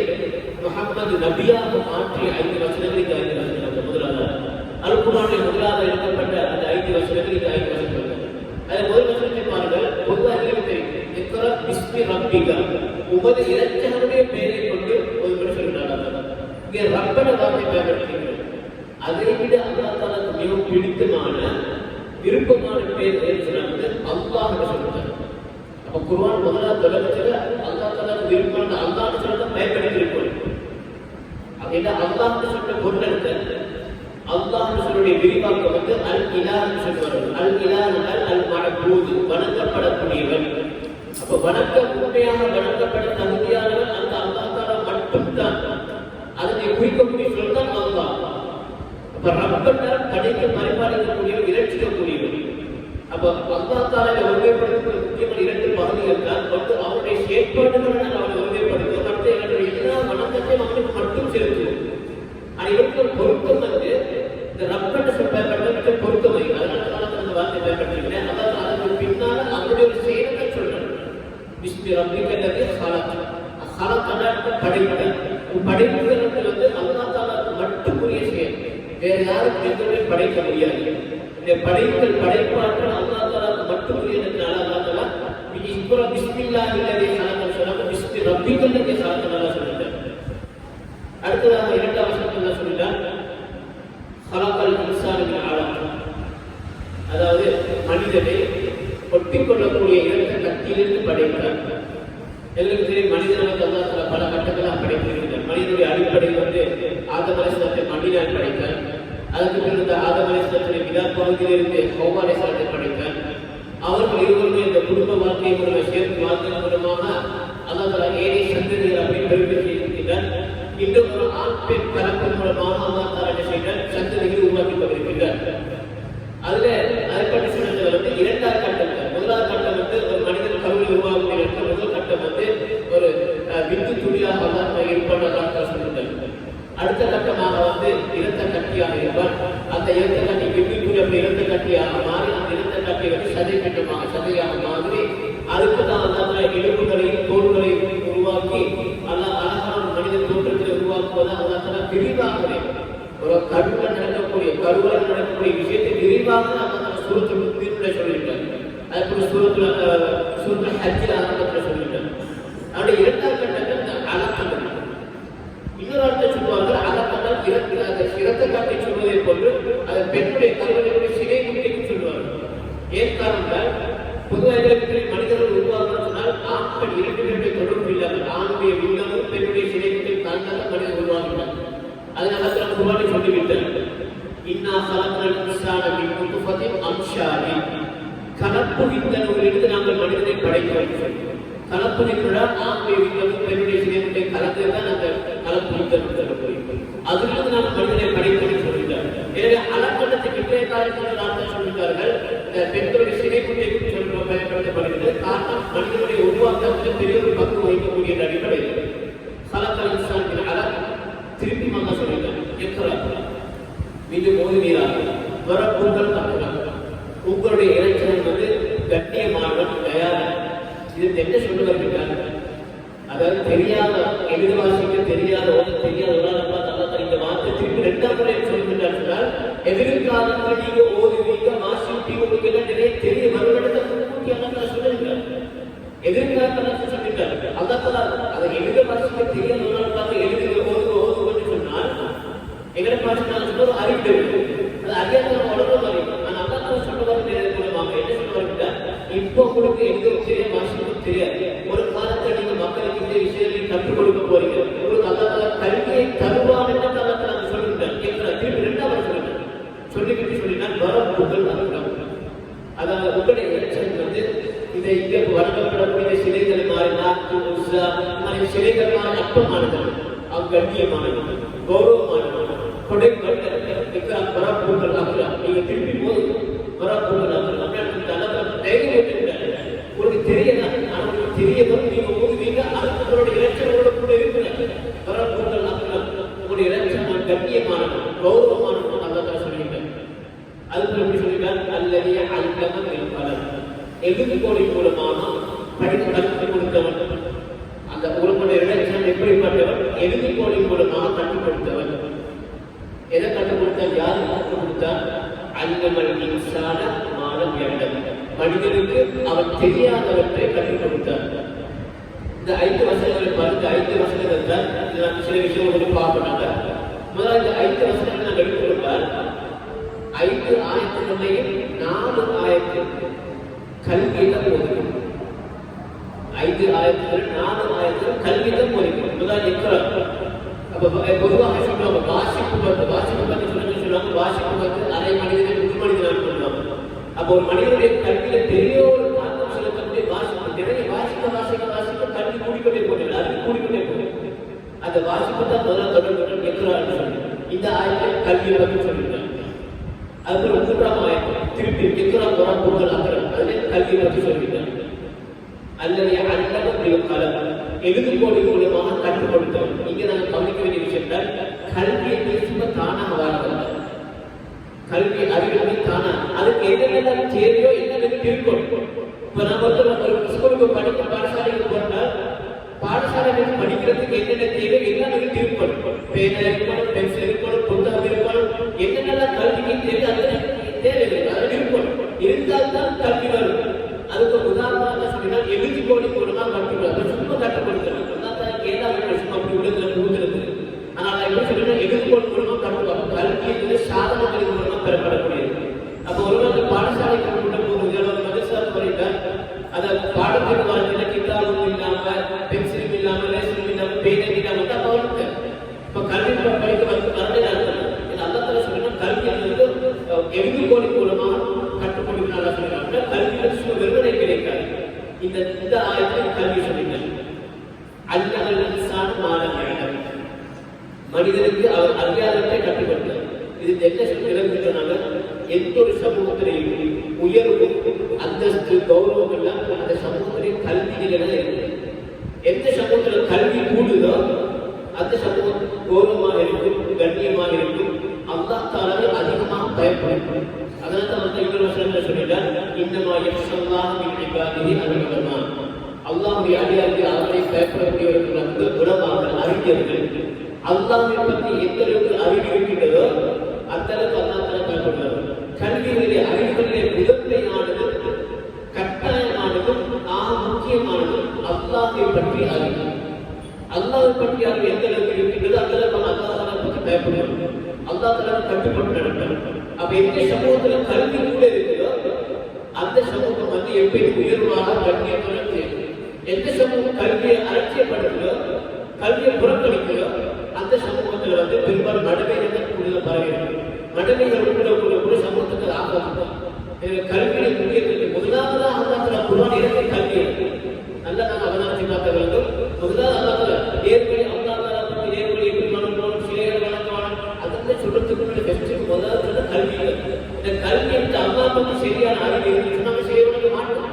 முஹம்மது நபியாக மாற்றிய 5 வசனங்கள். இந்த 5 வசனங்கள் முதலாவது அல் குர்ஆனில் முதலாவது எழுதப்பட்ட அந்த 5 வசனங்கள். இந்த 5 வசனங்கள் அதில் முதல் வசனத்தை பாருங்கள். பொதுவாக தெரியும், இக்ரா பிஸ்மி ரப்பிக, உமது இறைவனுடைய பெயரை கொண்டு ஒரு சொல்கிறார். இங்கே ரப்பன வார்த்தை பயன்படுத்துகிறது. அதை விட அல்லாஹ் தஆலாவுக்கு மிகவும் பிடித்தமான விருப்பமான பெயர் வந்து அல்லாஹ் என்று சொல்றார். அப்ப குர்ஆன் முதலாவது தொடக்கத்துல அல்லாஹ் தஆலாவுக்கு விருப்பமான அல்லாஹ் சொல்றத பயன்படுத்தியிருக்கோம். அப்படின்னா அல்லாஹ் சொல்ற பொருளத்தை அல்லாஹ் சொல்லுடைய விரிவாக்கம் வந்து அல் இலாஹ் சொல்வார்கள். அல் இலாஹ் அல் மஅபூத், வணங்கப்படக்கூடியவன். அப்ப வணக்க உண்மையாக வணங்கப்பட தகுதியானவன் அந்த அல்லாஹ் தஆலா மட்டும்தான். அதனை குறிக்கக்கூடிய சொல் தான் அல்லாஹ். அப்ப ரப்பன் படைக்க பரிபாலிக்கக்கூடியவர், இரட்சிக்கக்கூடியவர். அப்ப அல்லாஹ் தஆலாவை ஒருமைப்படுத்தும் முக்கியமான 2 பகுதிகள் தான். ஒன்று அவருடைய செயற்பாடுகளை அவனை ஒருமைப்படுத்தும், மற்ற என்னுடைய எல்லா வணக்கத்தையும் அவனுக்கு மட்டும் செலுத்துவோம். ஆனால் இவருக்கு பொருத்தம் வந்து இந்த ரப்பன் சொல் பயன்படுத்த பொருத்தமை. அதனால அந்த வார்த்தை பயன்படுத்திக்கிறேன். அதாவது அதற்கு பின்னால அவருடைய ஒரு செயலை சொல்றேன். பிஸ்மி ரப்பிக்கல் லதீ ஹலக், ஹலக் படைத்தல். படைப்புகள் வந்து அல்லாஹ் தஆலாவுக்கு மட்டும் உரிய செயல், வேற யாரும் எதுவுமே படைக்க முடியாது. இந்த படைப்புகள் படைப்பாற்றல் அல்லாஹ் தஆலாவுக்கு மட்டும் உரியதுனால அல்லாஹ் தஆலா இக்ரா பிஸ்மில்லாஹி லதீ ஹலக் சொல்லாம பிஸ்மி ரப்பிக்கல் லதீ ஹலக் சொல்லிட்டார். அடுத்ததாக 2வது வசனத்துல சொல்லிட்டார், ஹலக்கல் இன்சான மின் அலக். அதாவது மனிதனை ஒட்டிக்கொள்ளக்கூடிய இரத்த கத்தியிலிருந்து படைத்தார். எங்களுக்கு தெரியும், மனிதனை அல்லாஹ் தஆலா பல கட்டங்களாக படைத்திருக்கிறார். மனிதனுடைய அடிப்படை வந்து ஆதம் அலைஹிஸ்ஸலாத்தை மண்ணினால் படைத்தார். அதுக்கு பிறகு ஆதம் அலைஹிஸ்ஸலாத்துடைய விதாப் பகுதியிலிருந்து ஹவ்வா அலைஹிஸ்ஸலாத்தை படைத்தார். அவர்கள் இருவருமே இந்த குடும்ப வாழ்க்கையை சேர்த்து வாழ்க்கை மூலமாக அல்லாஹ் தஆலா ஏழை சந்ததிகள் அப்படின்னு பெருமை செய்திருக்கிறார். இன்னும் ஒரு ஆண் பெண் கலப்பு மூலமாக அல்லாஹ் தஆலா என்ன செய்கிறார்? சந்ததிகளை உருவாக்கி கொண்டிருக்கிறார். அதுல அதைப்பற்றி சொன்னது வந்து 2வது கட்டம். முதலாவது கட்டம் வந்து ஒரு மனிதன் கருவில் உருவாக்கக்கூடிய முதல் கட்டம் வந்து ஒரு விந்து துளியாக அல்லாஹ் இருப்பான் சொல்லுங்கள். அடுத்த கட்டமாக வந்து இரத்த கட்டியாக இருப்பார். அந்த இரத்த கட்டி விந்து துளி அப்படி இரத்த கட்டியாக மாறி அந்த இரத்த கட்டி வந்து சதை கட்டமாக சதையாக மாறி அதுக்கு தான் அல்லாஹ் எலும்புகளையும் தோள்களையும் உருவாக்கி தெளிவாக நம்ம சூரத்துல் தீனுடைய சொல்லியிருக்காங்க. அதுக்கு சூரத்துல் ஹஜ்ஜில் ஆரம்பத்தில் சொல்லியிருக்காங்க. அவருடைய இரண்டாவது கட்டத்தில் அலக்கங்கள். இன்னொரு அர்த்தம் சொல்லுவார்கள், அலக்கங்கள் இரத்த காட்டை சொல்வதை போன்று அதை பெண்ணுடைய கருவறையுடைய சிலை முட்டைக்கும் சொல்லுவார்கள். ஏன் காரணம்? பொதுவாக மனிதர்கள் உருவாக்கணும் சொன்னால் ஆண் பெண் இரண்டு பேருடைய தொடர்பு இல்லாமல் ஆணுடைய வில்லமும் பெண்ணுடைய சிலை முட்டை கலந்தால் மனிதர் உருவாக்கினார். அதனால தான் குர்ஆனில் சொல்லிவிட்டார், இன்னா ஹலக்னல் இன்சான மின் நுத்ஃபத்தின் அம்ஷாஜின். கலப்பு விந்தணுவிலிருந்து நாங்கள் மனிதனை படைக்கிறோம். கலப்பு விந்தணுடன் ஆணுடைய வில்லமும் பெண்ணுடைய சிலை முட்டை கலந்துதான் அந்த கலப்பு விந்தணு போய் அதிலிருந்து நாங்கள் மனிதனை படைக்கிறோம் சொல்லிட்டார். எனவே அலக்கணத்துக்கு இன்றைய காலத்தில் நான் சொல்லிட்டார்கள், பெண்களுடைய சிலை முட்டை பயன்படுத்தப்படுகிறது. காரணம், மனிதனுடைய உருவாக்கத்தில் பெரிய ஒரு பங்கு வகிக்கக்கூடிய அடிப்படையில் ஹலக்னல் இன்சான அலக் திருப்பி மகா சொல்லிட்டார். மீது மோதி நீராக வரப்பூக்கள் தப்புகள் உங்களுடைய இறைச்சல் கண்ணியமானவன் தயார். இது என்ன சொல்ல வருகிறார்? அதாவது தெரியாத எதிர்வாசிக்க தெரியாத இந்த வார்த்தை திருப்பி இரண்டாம் முறை சொல்லுகின்றார் சொன்னால், எதிர்காலத்தில் நீங்க ஓதுவீங்க வாசிப்பீங்க, உங்களுக்கு எல்லாம் நிறைய தெரிய வருவதை முன்கூட்டி அல்லா சொல்லுகிறார். எதிர்காலத்தில் சொல்லிட்டார் அல்லா அதை எதிர்வாசிக்க தெரியாத எழுதுகிற ஓதுன்னு சொன்னால் எங்களை பார்த்து நான் சொல்றது அறிவு அது அறியாத உலகம் மாதிரி. ஆனால் அல்லா சொல்லுவாங்க மூலமாக என்ன சொல்லுவாங்க, இப்போ உங்களுக்கு எந்த விஷயம் வாசிக்கும் தெரியாது. ஒரு காலத்தில் நீங்க மக்களுக்கு இந்த விஷயத்தை கற்றுக் கொடுக்க போறீங்க. உங்களுக்கு அல்லா கல்வியை தருவான் என்று அல்லா நாங்கள் சொல்லிவிட்டார். திருப்பி இரண்டாவது சொல்லிட்டார். சொல்லிக்கிட்டு சொல்லினால் வரப்புகள் அதாவது உங்களுடைய இறைச்சல் இதை இங்கே வழங்கப்படக்கூடிய சிலைகள் மாறி சிலைகள் மாறி அற்பமானது, கண்ணியமானது, கௌரவமானது, கொடை வரப்புகள் ஆக்கலாம். நீங்க திருப்பி போது வரப்புகள் ஆக்கலாம் தைரியம் உங்களுக்கு தெரியல. அவங்களுக்கு தெரியவும் நீங்க ஓதுவீங்க, அவங்களுடைய இறைச்சலோட கூட இருக்கிறாங்க. வரப்புகள் ஆக்கலாம் உங்களுடைய இறைச்சல் கண்ணியமானது, கௌரவமானது அல்லா சொல்லிட்டாங்க. அதுக்கு எப்படி சொல்லிட்டார்? அல்லது அல்லம பலன் எதிர்கோடி மூலமாக படித்து கற்றுக் கொடுத்தவன். அந்த உங்களுடைய இறைச்சல் எப்படிப்பட்டவன்? எதிர்கோடி மூலமாக கற்றுக் கொடுத்தவன். எதை கற்றுக் கொடுத்தால்? யார் கற்றுக் கொடுத்தார்? அல்லமல் இன்சான மாலம் எண்ணம். மனிதனுக்கு அவன் தெரியாதவற்றை கற்றுக் கொடுத்தார். இந்த 5 வசனங்களை பார்த்து 5 வசனங்கள் தான் சில விஷயங்கள் பார்க்கறாங்க. முதல்ல இந்த 5 வசனங்களை நான் எடுத்துக்கொண்டால் 5 ஆயத்துகளையும் 4 ஆயத்தில் கல்வியில போதும். 5 ஆயத்துகள் 4 ஆயத்துகள் கல்வியில போதும். முதல்ல இருக்கிறார். அப்ப பொதுவாக சொல்லுவாங்க வாசிப்பு பற்றி சொல்லுவாங்க. வாசிப்பு அரை மனிதனை முழு மனிதனாக சொல்லுவாங்க. அப்போ ஒரு மனிதனுடைய கல்வியில பெரிய ஒரு தாக்கம் செலுத்தக்கூடிய வாசிப்பு நிறைய வாசிக்க கல்வி கூடிக்கொண்டே போகிறது. அது கூடிக்கொண்டே போகுது. அந்த வாசிப்பு தான் முதல்ல தொடர்பு இருக்கிறார். இந்த ஆயத்தில் கல்வியை பற்றி சொல்லியிருக்காங்க. அதுக்கு 3ஆம் ஆயத்தில் திருப்பி இருக்கிறார் வரப்புகள் ஆகிறார். அதில் கல்வியை பற்றி சொல்லியிருக்காங்க. அல்லது அல்லது கலம் எதிர்கோடி மூலமாக கற்றுக் கொடுத்தவன். இங்க நாங்கள் கவனிக்க வேண்டிய விஷயம், கல்வியை பேசும்ப தானாக வாழ்ந்தார். கல்வி அறிவு தானா அதுக்கு என்னென்ன தேவையோ என்னென்ன இருக்கும். இப்ப நம்ம ஒரு ஸ்கூலுக்கு படிக்க பாடசாலைக்கு போனால் பாடசாலைகள் படிக்கிறதுக்கு என்னென்ன தேவை எல்லாம் இருக்கும். பேனா இருக்கணும், பென்சில் இருக்கணும், புத்தகம் இருக்கணும், என்னென்ன கல்விக்கு தேவை அந்த தேவைகள் அதில் இருக்கணும். இருந்தால்தான் கல்வி வரும். அதுக்கு உதாரணமாக சொன்னால் எதிர்கோடி மூலமாக கற்றுக்கிறார். சும்மா கற்றுக் கொடுக்கிறார். கேட்டாங்க சும்மா அப்படி கொடுக்கிறது. ஆனால் எப்படி சொல்லினா எதிர்கோடி மூலமாக கற்றுவாங்க. கல்வி என்பது சாதனங்களின் மூலமாக பெறப்படக்கூடியது. அப்போ ஒரு பாடசாலை கற்றுக்கொண்ட போது மதரசாலை படித்தால் அதை பாடத்திற்கு வரத்தில் கிதாபும் இல்லாம பென்சிலும் இல்லாம லேசரும் இல்லாம பெயினும் இல்லாம தான் அவருக்கு இப்போ கல்வி படிக்க வரதே நடத்தணும். அல்லா சொல்லினா கல்வி என்பது எதிர்கோடி மூலமாக கற்றுக் கொடுக்கிறாங்க சொல்லினாங்க. கல்வி வெறுமனை கிடைக்காது. இந்த ஆயத்தில் கல்வி சொல்லிட்டாங்க. அல்லமல் இன்சான மாலம் எண்ணம். மனிதனுக்கு அவர் அறியாதவற்றை கற்றுக் கொடுத்தார். இது என்ன சொல்லுகிறாங்க? எந்த ஒரு சமூகத்திலையும் உயர்வு அந்தஸ்து கௌரவம் எல்லாம் அந்த சமூகத்திலே கல்வியில இருக்கு. எந்த சமூகத்தில் கல்வி கூடுதோ அந்த சமூகம் கௌரவமாக இருக்கும், கண்ணியமாக இருக்கும், அல்லாஹ் தஆலாவை அதிகமாக பயப்படும். அதனால தான் இன்னொரு வசனத்தில் சொல்லிட்டார், இன்னமா யஹ்ஷல்லாஹ மின் இபாதிஹி அல்-உலமா. அல்லாஹ்வுடைய அடியார்கள் அவரை பயப்படக்கூடியவர்கள் உலமாக்கள், அறிஞர்கள். அல்லாஹ்வை பற்றி எந்த அளவுக்கு அறிவு இருக்கின்றதோ அந்த அளவுக்கு அல்லாஹ் தஆலா பயப்படுவார். கல்வியிலே அறிவுகளிலே முதன்மையானது கட்டாயமானதும் முக்கியமானதும் அல்லாஹை பற்றி அறிவு. அல்லாஹை பற்றி அறிவு எந்த அளவுக்கு இருக்கின்றது அந்த அளவுக்கு அல்லாஹ் பற்றி பயப்படுவோம், அல்லாஹ் கட்டுப்பட்டு நடக்கணும். அப்ப எந்த சமூகத்துல கல்வி கூட இருக்குதோ அந்த சமூகம் வந்து எப்படி உயர்வாக கண்ணியத்தோட செய்யும். எந்த சமூகம் கல்வியை அலட்சியப்படுத்துதோ கல்வியை புறக்கணிக்கிறோ அந்த சமூகத்துல வந்து பெரும்பாலும் மடமைகள் கூட பரவிடும். மடமைகள் கூட சமூகத்துக்கு ஆபத்து. கல்வியின் முக்கியத்துவத்தை முதலாவதாக அல்லாஹ் குர்ஆன் இறக்கிய கல்வி நல்லா நாங்கள் அவதானத்தை பார்க்க வேண்டும். முதலாவது அல்லாஹ் நேர்வழி அல்லாஹ் பற்றி நேர்வழி எப்படி வளர்க்கணும், சிலைகளை வளர்க்கணும், அதெல்லாம் சொல்றதுக்கு பெஸ்ட் முதலாவது கல்வி. இந்த கல்வி என்று அல்லாஹ் பற்றி சரியான அறிவு இருந்துச்சுன்னா நம்ம செய்ய வேண்டிய மாட்டோம்.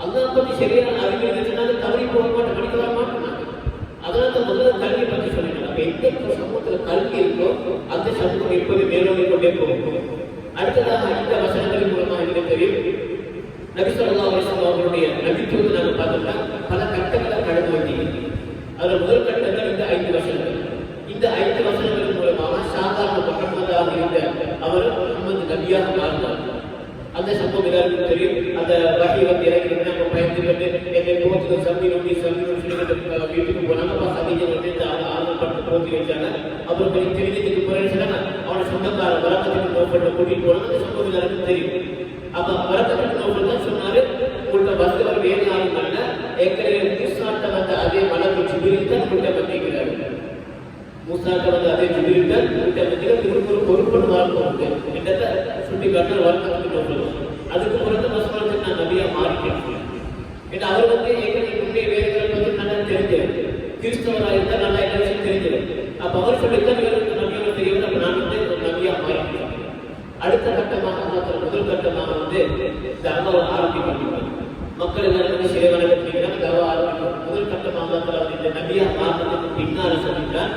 அல்லாஹ் பற்றி சரியான அறிவு இருந்துச்சுன்னா தவறி போக மாட்டோம், படிக்க வர மாட்டோம். அதனால தான் முதல்ல கல்வியை பற்றி சொல்லிக்கலாம். அப்ப எந்த சமூகத்தில் கல்வி இருக்கோ அந்த சமூகம் எப்போது மேலோங்கி கொண்டே போகும். அடுத்ததாக இந்த வசனங்களின் மூலமாக எனக்கு தெரியும், நபி ஸல்லல்லாஹு அலைஹி வஸல்லம் அவர்களுடைய நபித்துவத்தை நாங்கள் பார்த்தோம்னா பல கட்டங்களை கடந்து வந்தீங்க. அதில் முதல் கட்டங்கள் இந்த 5 வசனங்கள். இந்த 5 வசனங்களின் மூலமாக சாதாரண முகமதாக இருந்த அவர் முகமது நபியாக மாறினார். அந்த சம்பவம் எல்லாருக்கும் தெரியும். அந்த வகை வந்து இறங்கி நம்ம பயந்துக்கிட்டு என்னை போச்சு சமீனி வீட்டுக்கு போனாங்க. அப்போ சமீஜை வந்து ஆர்வம் பட்டு போத்தி வச்சாங்க. அப்புறம் கொஞ்சம் தெரிஞ்சதுக்கு பிறகு சொன்னாங்க அவனை சொந்தக்கார வரக்கத்துக்கு நோக்கப்பட்ட கூட்டிட்டு போனாங்க. அந்த சம்பவம் எல்லாருக்கும் தெரியும். அப்ப வரக்கத்துக்கு நோக்கம் தான் சொன்னாரு, உங்கள்கிட்ட வந்தவர் வேறு யாரும் அல்ல, ஏற்கனவே மூசாட்ட வந்த அதே மலர் ஜிப்ரீல் தான் உங்கள்கிட்ட வந்திருக்கிறாரு. மூசாட்ட வந்த அதே ஜிப்ரீல் தான் உங்கள்கிட்ட வந்திருக்கிற ஒரு பொறுப்போடு வாழ்க்கை என்னத்தை சுட்டி காட்டினால் வரக்கத்துக்கு நோக்கம். அதுக்கு பிறந்த மசூலத்துக்கு நான் நபியா மாறிட்டேன். ஏன்னா அவர் வந்து ஏற்கனவே முன்னே வேறுகளை பற்றி நல்லா தெரிஞ்சவர், கிறிஸ்தவராக இருந்தால் நல்லா எல்லா விஷயம் தெரிஞ்சவர். அப்ப அவர் சொல்லித்தான் வேறு நபியாக தெரியும். அப்ப நான் வந்து ஒரு நபியா மாறிட்டேன். அடுத்த கட்டமாக முதல் கட்டமாக வந்து தர்மவை ஆரம்பிக்கிறார். மக்கள் எல்லாரும் சிலை வணக்கத்துக்கு தர்ம ஆரம்பிக்கும். முதல் கட்டமாக இந்த நபியா மாறினதுக்கு பின்னால் சொல்லிட்டார்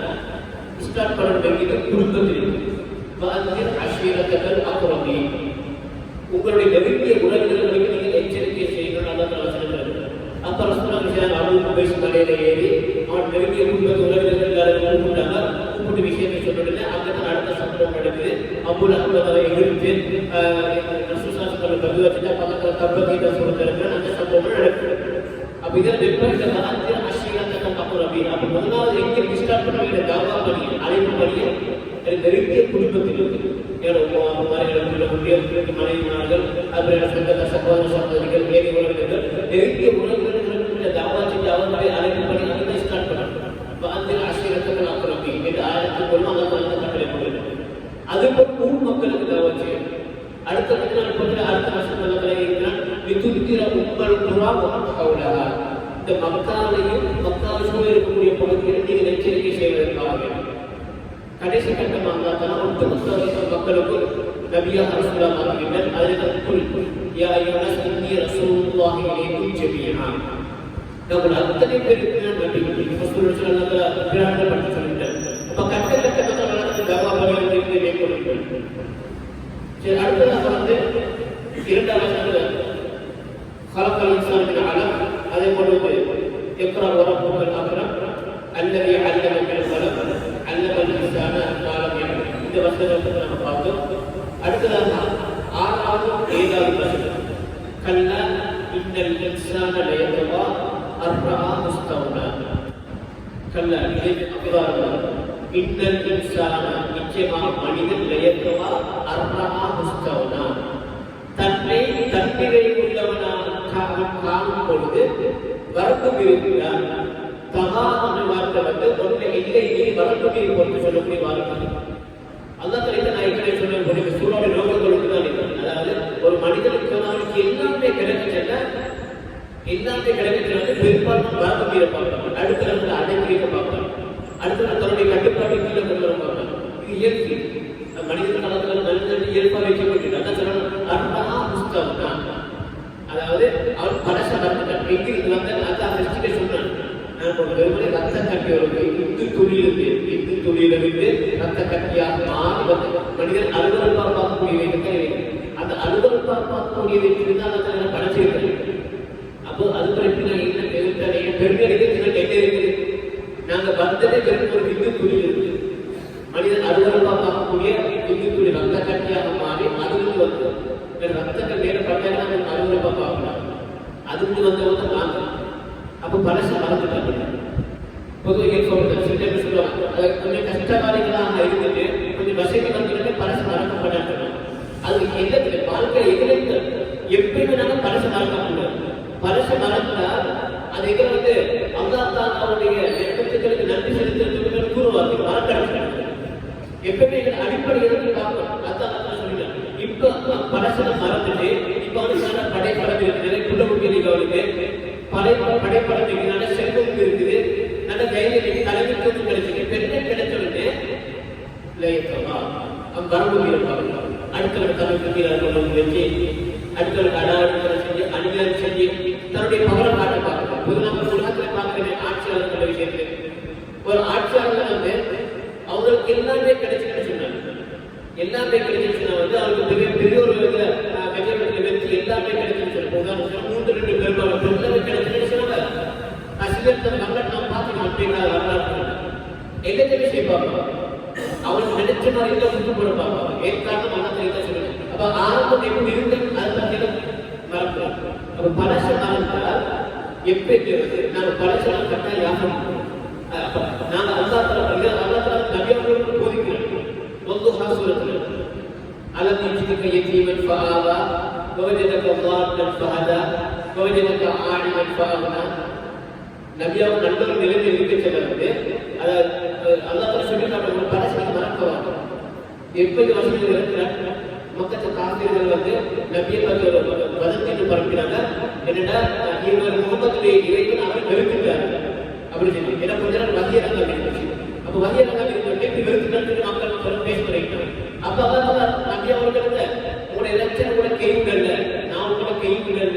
ஸ்டார்ட் பண்ண வேண்டியது குடும்பத்தில் அஸ்வீரத்தர்கள் அப்புறமே உங்களுடைய நெருங்கிய உறவினர்களுக்கு நீங்கள் எச்சரிக்கை செய்யணும். நல்லா சொல்றாரு. அப்ப ரசூலுல்லாஹி அவருக்கு பேசி மலையில ஏறி அவன் நெருங்கிய குடும்பத்து உறவினர்கள் எல்லாரும் கூப்பிட்டாங்க. கூப்பிட்டு விஷயத்தை சொல்றதுல அங்கே அடுத்த சம்பவம் நடக்குது. அபுல் அஹ்மதை எதிர்த்து ரசூலுல்லாஹி கல்வி வச்சுட்டா பக்கத்தில் தப்பகீத சொல்லிருக்கிற அந்த சம்பவம் நடக்குது. அப்ப இதில் வெப்பத்தை அஸ்வீரத்தர்கள் அப்புறமே அப்ப முதலாவது எங்கே ஸ்டார்ட் பண்ண வேண்டிய தாவா பணி அழைப்பு பணியை நெருங்கிய குடும்பத்தில் மனைவிமார்கள் அப்புறம் சொந்த சகோதர சகோதரிகள் வேறு உறவினர்கள் நெருங்கிய உறவினர்களுக்கு தாவாச்சி அவர்களை அழைப்பு பண்ணி அதை ஸ்டார்ட் பண்ணணும். அந்த ஆசிரியர்கள் அப்புறம் என்று ஆயிரத்துக்கு அந்த கட்டளை போடுறது. அதுபோல் ஊர் மக்களுக்கு தாவாச்சி அடுத்த அடுத்த வருஷத்துல இருக்கிறான் இந்த மக்காவையும் மக்காவை சூழல் இருக்கக்கூடிய பகுதிகளை நீங்கள் எச்சரிக்கை செய்வதற்காக கடைசி கட்டமாக தான் ஒட்டுமொத்த மக்களுக்கு நபியாக ரசூலுல்லாஹ் மாறினார். அதில் யா அய்யுஹன் இன்னி ரசூலுல்லாஹி இலைக்கும் ஜமீஆ நம்ம அத்தனை பேருக்கு நபி ரசூலுல்லாஹ் பிரார்த்தனை பண்ணி சொல்லிட்டார். அப்ப கட்டமாக நடந்த தவா பணிகளுக்கு மேற்கொள்ளுங்கள். சரி, அடுத்ததாக வந்து இரண்டாவது ஹலக்கல் இன்சான் மின் அலக் அதே போல இக்ரா வரப்புல் அக்ரம் அல்லதி அல்லம பில் கலம் அல்லமல் இன்சான காலம் என்ற இந்த வசனத்தை நம்ம பார்த்தோம். அடுத்ததாக 6வது 7வது வசனம் கல்லா இன்னல் இன்சான லயதவா அர்ரா முஸ்தௌனா. கல்லா இதை இன்னல் இன்சான நிச்சயமாக மனிதன் லயதவா அர்ரா முஸ்தௌனா தன்னை தன்னிலை உள்ளவனாக காணும் பொழுது வரம்பு இருக்கிறான். தகாத வார்த்தை வந்து ஒன்றை இல்லை நீ வரம்பு பொறுத்து சொல்லக்கூடிய வார்த்தை. அல்லாஹ் தலைவர் நான் ஏற்கனவே சொன்ன சூழலுடைய நோக்கங்களுக்கு தான் இருக்கிறேன். அதாவது ஒரு மனிதனுக்கு அவனுக்கு எல்லாமே கிடைக்கின்றன, எல்லாமே கிடைக்கின்றது பெரும்பாலும் வரம்பு மீற பார்ப்பாங்க. அடுத்த இடத்துல அடைக்க பார்ப்பாங்க. அடுத்த தன்னுடைய கட்டுப்பாட்டை கீழே கொண்டு வர பார்ப்பாங்க. இது இயற்கை. மனிதன் காலத்தில் மனிதன் இயல்பாக வைக்கப்பட்டு அதான் சொல்லணும் அர்ரா முஸ்தௌனா. அதாவது அவர் பரச ரத்தம் இது வந்து அதான் சிருஷ்டிக்க சொன்னான். வெறுமனே ரத்த கட்டி வருது இந்து துளியிலிருந்து ரத்த கட்டியாக மாறி வந்து மனிதன் அலுவலப்பாக பார்க்கக்கூடியவை. அந்த அலுவலப்பாக பார்க்கக்கூடியவை தான் படைச்சிருக்கேன். அப்போ அது எப்படி நான் என்ன பெருங்கடைக்கு என்ன இருக்குது நாங்க வந்ததே வெறும் ஒரு இந்து துளியில் இருக்கு. மனிதன் அருவருப்பா பார்க்கக்கூடிய இந்துத்துடைய ரத்த கட்டியாக மாறி அதுக்கு வந்து ரத்தத்தை மேல பட்டாங்க அருவருப்பா பார்க்கலாம். அதுக்கு வந்தவங்க நாங்க அப்போ பழச மறந்துட்டாங்க. பொதுவாக சொல்லுவாங்க அது கொஞ்சம் கஷ்டவாதிகளாக இருந்துட்டு கொஞ்சம் வசதி வந்துட்டு பழச மறக்கப்படாது. அது எந்த வாழ்க்கை எதிர்த்து எப்பயுமே நாங்க பழச மறக்கக்கூடாது. பழச மறந்தால் அது எங்க வந்து அல்லாஹ் அவருடைய நெருக்கத்துகளுக்கு நன்றி செலுத்துறதுக்கு கூறுவாங்க. மறக்கிறாங்க எப்பவுமே அடிப்படையில் பார்க்கணும். அதான் சொல்லிட்டாங்க. இப்ப பழசல மறந்துட்டு இப்ப அவனுக்கான படைப்படம் இருக்குது, குடும்பங்களுக்கு படைப்படம் இருக்கிறனால செல்வம் இருக்குது, நல்ல தைரியம் தலைமைத்துவம் கிடைச்சிருக்கு, பெண்கள் கிடைச்சவங்க வரம்பு இருப்பாங்க. அடுத்தவங்க தலைமைக்கு வச்சு அடுத்தவங்க அடாடுகளை செஞ்சு அணிகள் செஞ்சு தன்னுடைய பகலை காட்ட பார்க்கணும். பொது நம்ம உலகத்தில் பார்க்கிற ஆட்சியாளர்கள் விஷயத்தில் ஒரு ஆட்சியாளர்கள் வந்து அவங்களுக்கு எல்லாமே கிடைச்சிருந்தாங்க. எல்லாமே கிடைச்சிருச்சுன்னா வந்து அவருக்கு பெரிய ஒரு மெஜாரிட்டி வச்சு எல்லாமே கிடைச்சிருச்சு. உதாரணம் 3-2 பெரும்பாலும் எல்லாமே கிடைச்சிருச்சுன்னா சிலர் மங்கட் நாம் பார்த்துக்கணும். அப்படின்னா வரலாற்று எந்த விஷயம் பார்ப்போம் அவருக்கு நினைச்ச மாதிரி எல்லாம் சுட்டு போட பார்ப்பாங்க. ஏன் காரணம் மனத்தை சொல்லுங்க. அப்ப ஆரம்பம் எப்படி இருந்து அதை பற்றி மறக்கலாம். அப்ப பழச மறந்தால் எப்படி நாங்கள் பழசெல்லாம் கட்டா யாகம் நாங்கள் அல்லாத்தால நபியாவுக்கு போதிக்கிறோம். வல்லுஹா சூரத்துல அலம் யஜிதுக யதீமன் ஃபஆவா வவஜதக ضالًا ஃபஹதா வவஜதக ஆலிமன் ஃபஅக்னா. நபியாவு நல்ல ஒரு நிலையில் இருக்க சொல்லுறது. அல்லாஹ் சொல்லி நம்ம பழசை மறக்கலாம். எப்படி வசதிகள் இருக்கிறார் மக்கள் காப்பீர்கள் வந்து நபியை வதத்திட்டு பரப்பினாங்க. என்னடா இவர் முகமதுடைய இறைவன் அவரை வெறுக்கிறார் அப்படின்னு சொல்லி. ஏன்னா கொஞ்ச நேரம் வகையரங்கம் இருந்துச்சு. அப்ப வகையரங்கம் எப்படி வெறுக்கிறான்னு மக்கள் பேச பண்ணிட்டாங்க. அப்ப அதான் நபி அவர்களுக்கு உங்களுடைய இலட்சணம் கூட கேள்விகள் நான் உங்களோட கேள்விகள்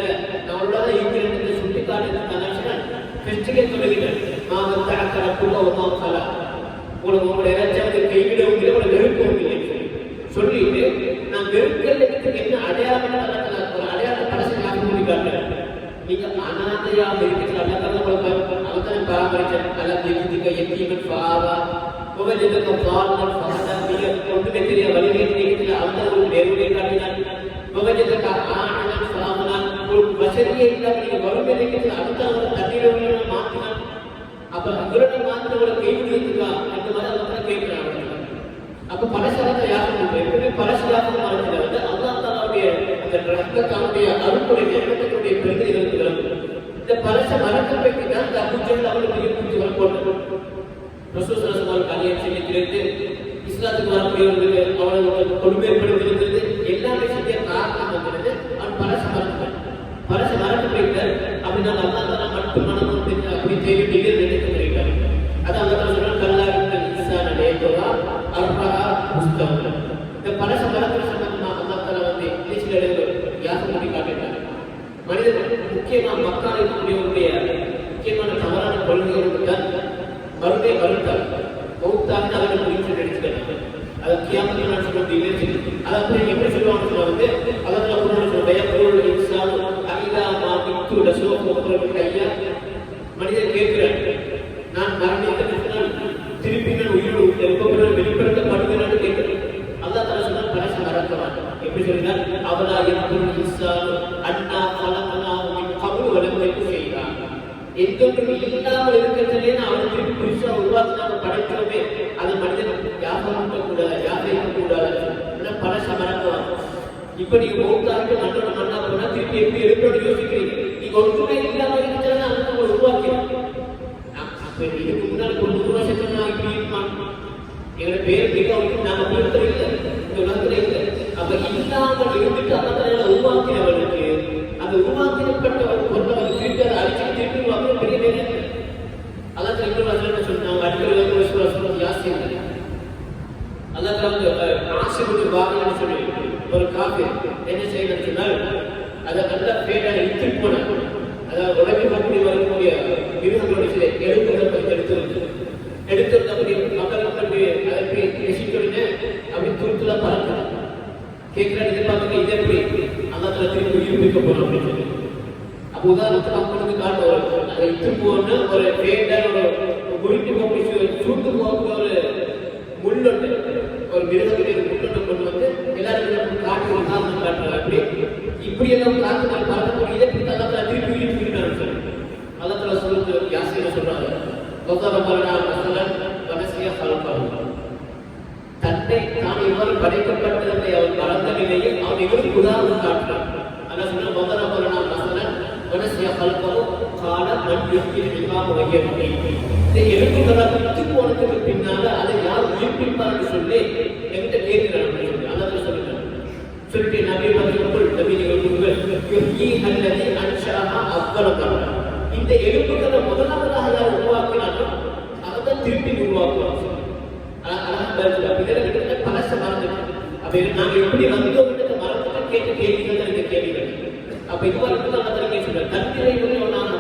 நான் உள்ளாத இருக்கிறேன் சொல்லி காட்டுறேன். பெஸ்டிகே சொல்லுகிறேன் உங்களுடைய இலட்சணத்தை கைவிடவும் இல்லை, உங்களை வெறுக்கவும் இல்லை சொல்லிட்டு நான் வெறுக்கிறதுக்கு என்ன அடையாளம் ஒரு அடையாள பழசை ஞாபகம் முடிக்காங்க. நீங்க அனாதையாக இருக்கிற அவதான் பராமரிச்சேன். அல்லது எத்தீமன் பாவா உபஜதக ضالًا فهدى. நீங்க ஒன்றுமே தெரிய வழிகளை அவதான் ஒரு நேர்வழியை காட்டினான். உபஜதக ஆலிமன் ஃபஅக்னா. ஒரு வசதியை இல்லாம நீங்க வறுமை இருக்கிறது அடுத்த தண்ணீரை மாற்றினான். அப்ப அவரோட மாத்திரோட கைவிடுவா அந்த மாதிரி அவதான் கேட்கிறாங்க. அப்ப பழசாலத்தை யாரும் எப்பவுமே பழசாலத்தை மறந்துட்டு வந்து அல்லாஹ்வுடைய அந்த ரஹ்மத்துடைய அருளுடைய நியமத்துடைய பெருமை இருக்கிறது. இந்த பழச மறக்கப்படுத்தி தான் இந்த அபூஜல் அவருடைய புத்திகள் போட்டு ரசூல் ஸல்லல்லாஹு அலைஹி வஸல்லம் கல்யாணத்திலிருந்து இஸ்லாத்துக்கு வரக்கூடியவர்களுக்கு அவர்கள் கொடுமைப்படுத்திருந்தது எல்லாமே செய்ய காரணம் வந்து அவன் பழச மறக்கப்படுத்த அப்படின்னா அல்லாஹ் மட்டும் மனம் அப்படி தேவை நினைத்து வருகிறார். அதான் அல்லாஹ் சொல்றான் கல்லாவின் இன்சான லேகவா அர்பா புஸ்தகம். இந்த பழச மறக்கிற சம்பந்தமா அல்லாஹ் வந்து இங்கிலீஷ்ல யாசம் பண்ணி காட்டினார். மனிதன் முக்கியமாக மக்கள் இருக்கக்கூடியவருடைய முக்கியமான தவறான கொள்கைகள் தான் மறுபடிய மறுத்தார் மௌத்தாக அவர்கள் குறித்து நடிச்சுக்கிறாங்க. அதை கியாமத்தில் நான் சொல்றது இல்லை. அதை அப்படி எப்படி சொல்லுவாங்க வந்து அதெல்லாம் சொல்ற பயப்பொருள் இன்சான் அகிதா மாமித்து ரசூலுல்லாஹி கையா. மனிதன் கேட்கிறான் நான் மரணித்தனால் திருப்பி நான் உயிரோடு எழுப்பப்பட வெளிப்படுத்தப்படுகிறான்னு கேட்கிறேன். அல்லாஹ் தஆலா சொன்ன பழச மறக்கலாம். எப்படி சொல்றார் அவலா யகுல் இன்சான் அன்னா கலகனாஹு மின் கப்ல் வலம் யகு ஷைஆ. எந்தொன்றும் இல்லாமல் இருக்கிறதுலே அவன் திருப்பி புதுசா உருவாக்கினாங்க படைக்கிறோமே அது மனிதன் யாபகம் கூடாது யாபகம் கூடாது பழச மறக்கலாம். இப்ப நீங்க மௌத்தாக மண்ணோட மண்ணா போனா திருப்பி எப்படி எழுப்பி யோசிக்கிறீங்க. நீங்க ஒன்றுமே இல்லாம இருக்கிறதா அந்த உருவாக்கிறீங்க. இதுக்கு முன்னாடி 100 வருஷத்துக்கு நான் இப்படி இருப்பான் எங்களோட பேர் மிகவும் நாம பொறுத்தவரை இல்லை இந்த உலகத்துல இல்லை. அப்ப இல்லாமல் இருந்துட்டு அந்த உருவாக்கினவர்களுக்கு அந்த உருவாக்கப்பட்ட பொருளவர் திருப்பி அதை அடிச்சு திருப்பி உருவாக்க பெரிய வேலை. அல்லாஹ் திருப்பி சொன்னாங்க அடிக்கடி ஜாஸ்தி அல்லாஹ் ஆசிரியர் பாகின்னு சொல்லி ஒரு காப்பி என்ன செய்யணும்னு சொன்னால் அதை நல்லா பேராக இழுத்து போனாங்க. அதாவது உலகை பற்றி வரக்கூடிய மிருகங்களுடைய சில எழுப்புகளை பற்றி எடுத்து அப்படி மக்களுக்கு அதை ரசிக்கொடுங்க அப்படி துருத்துல பறக்கிறாங்க. கேட்கிறாங்க இதை பார்த்துட்டு இதை எப்படி அல்லாஹ் திருப்பி உயிர்ப்பிக்க போறோம் அப்படின்னு சொல்லி. அப்போ உதாரணத்துக்கு அவங்களுக்கு காட்டுவாங்க அதை இழுத்து போன ஒரு பேராக ஒரு குறிப்பு சூட்டு போக்கு ஒரு முள் முன்னோட்டு ஒரு மிருகத்துடைய முன்னோட்டை கொண்டு வந்து எல்லாரும் காட்டு உதாரணம் காட்டுறாங்க. அப்படி இப்படியெல்லாம் காத்துக்கள் பார்க்கக்கூடிய இதை அல்லா திருப்பி திருப்பினான்னு சொல்லி அல்லா சொல்லுறது யாசின சொல்றாங்க. தன்னை தான் இவ்வாறு படைக்கப்பட்டதை அவன் மறந்த நிலையில் அவன் இவருக்கு உதாரணம் காட்டுறான். அதான் சொன்ன முதல்ல போனதுக்கு பின்னால அதை யார் உயிர்ப்பிப்பார்னு சொல்லி என்கிட்ட கேட்கிறாங்க. அதான் சொல்லுங்க சொல்லிட்டு நபி இந்த எலும்புகளை முதலாவதாக யார் உருவாக்கினாலும் அதைதான் திருப்பி உருவாக்குவாங்க. பழச மறந்துட்டு அப்ப நாங்க எப்படி வந்தோம் மறந்துட்டு கேட்ட கேள்விகள் தான் இந்த கேள்விகள். அப்ப இதுவரை சொல்றேன் தன்னிலை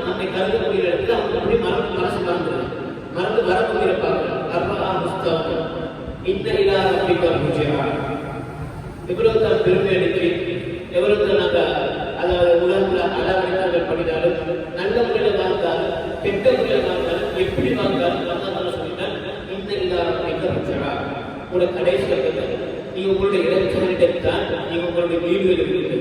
நம்மை கருதக்கூடிய இடத்துல அவங்க எப்படி மனசு மறந்து வரக்கூடிய பார்க்கிறாங்க. எவ்வளவு தான் பெருமை அடிச்சு எவ்வளவு தான் நாங்க அதாவது உலகத்துல அலாவடித்தார்கள் பண்ணினாலும் நல்ல முறையில வாழ்ந்தாலும் கெட்ட முறையில வாழ்ந்தாலும் எப்படி வாழ்ந்தாலும் சொல்லிட்டால் இந்த இல்லாத உங்களோட கடைசி நீங்க உங்களுடைய இறைச்சலிடத்தான் நீங்க உங்களுடைய வீடுகள் இருக்குது.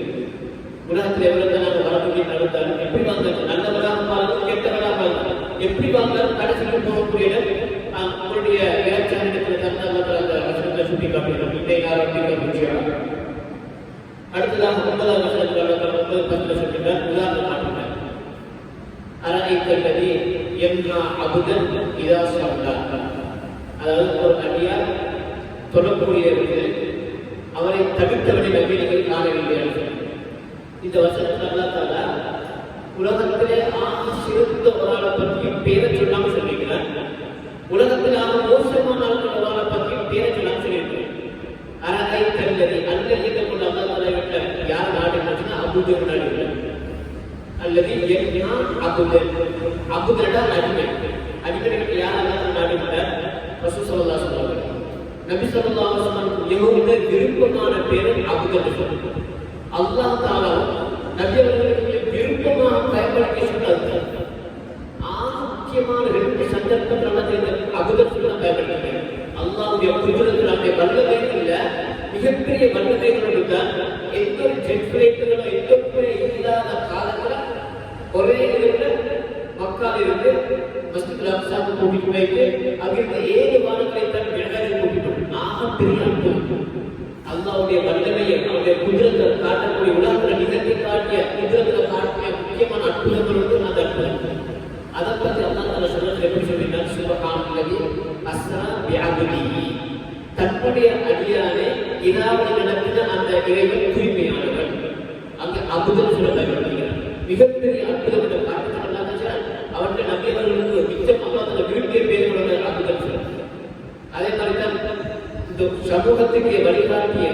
உலகத்தில் எவ்வளவு நாங்கள் வரக்கூடிய நடந்தாலும் எப்படி வாங்க நல்லவராக வாழ்ந்தாலும் கெட்டவராக வாழ்ந்தாலும் எப்படி வாழ்ந்தாலும் கடைசிக்கு போகக்கூடிய உங்களுடைய இறைச்சலிடத்தில் தான் அந்த வசனத்தை சுட்டி காட்டுகிறோம். இன்றைய நாள் அடுத்ததாக 9வது வசனத்தில் 9:10 சொல்லிட்டார். உதாரணம் காட்டுகிறார். அரணைக்கல்லதி எம்னா அபுதன் இதா சொன்னார். அதாவது ஒரு நபியார் சொல்லக்கூடிய அவரை தவிர்த்தவனை நம்பிக்கைகள் காணவில்லை. இந்த வசனத்தில் அல்லா தாலா உலகத்திலே சிறந்த ஒரு ஆளை பற்றி பேரை சொல்லாம சொல்லிக்கிறார். உலகத்தில் மோசமான ஆட்கள் ஒரு ஆளை பற்றி பேரை சொல்லாம சொல்லியிருக்கிறேன். அரை கல்லதி அல்ல இயக்க கொண்டு அல்லா தாலா விட்ட யார் நாடுன்னா அபுதன் நாடு அல்லது அபுதன் அபுதடா அடிமை அடிக்கடி யார் அல்லா நாடு விட்டார். ரசூல் ஸல்லல்லாஹு அலைஹி வஸல்லம் நபி ஸல்லல்லாஹு அலைஹி வஸல்லம் யஹூதிய விருப்பமான பேர் அபுதன் சொல்லுங்க. அல்லாஹ் தஆலா நபி அவர்களுக்கு விருப்பமாக பயன்படுத்தி சொன்னார். முக்கியமான 2 சந்தர்ப்பங்கள் அபுதன் சொல்ல பயன்படுத்தினார். அல்லாஹ்வுடைய குதிரத்தில் அந்த வல்லமை இல்ல மிகப்பெரிய வல்லமைகளோடு தான் எந்த ஒரு ஜென்ரேட்டர்களோ எந்த இல்லாத காலத்துல ஒரே இடத்துல மக்கால் இருந்து மஸ்ஜித் அக்ஸாவுக்கு கூட்டிட்டு போயிட்டு அங்கிருந்து 7 வாரங்களை தான் விழாவில் கூட்டிட்டு பெரிய அற்புதம். அல்லாஹ்வுடைய வல்லமையை அவருடைய குதிரத்தை காட்டக்கூடிய உலகத்தில் நிகழ்த்தி காட்டிய குதிரத்தில் காட்டிய முக்கியமான அற்புதங்கள் வந்து அந்த அற்புதம். அதை பற்றி அல்லாஹ் தஆலா சொல்றது எப்படி சொல்லினார்? சுப்ஹானல்லதி அஸ்ரா பிஅப்திஹி தன்னுடைய அடியானை இதாவது நடத்தின அந்த இறைவன் தூய்மையானவன். அங்கே அபுதன் சொல்ல பயன்படுத்துகிறார். மிகப்பெரிய அற்புதம் என்ற காரணத்தில் அவருடைய நபி அவர்களுக்கு நிச்சயமாக விரும்பிய பேர்களோட அபுதன் சொல்றார். அதே மாதிரிதான் இந்த சமூகத்துக்கு வழிகாட்டிய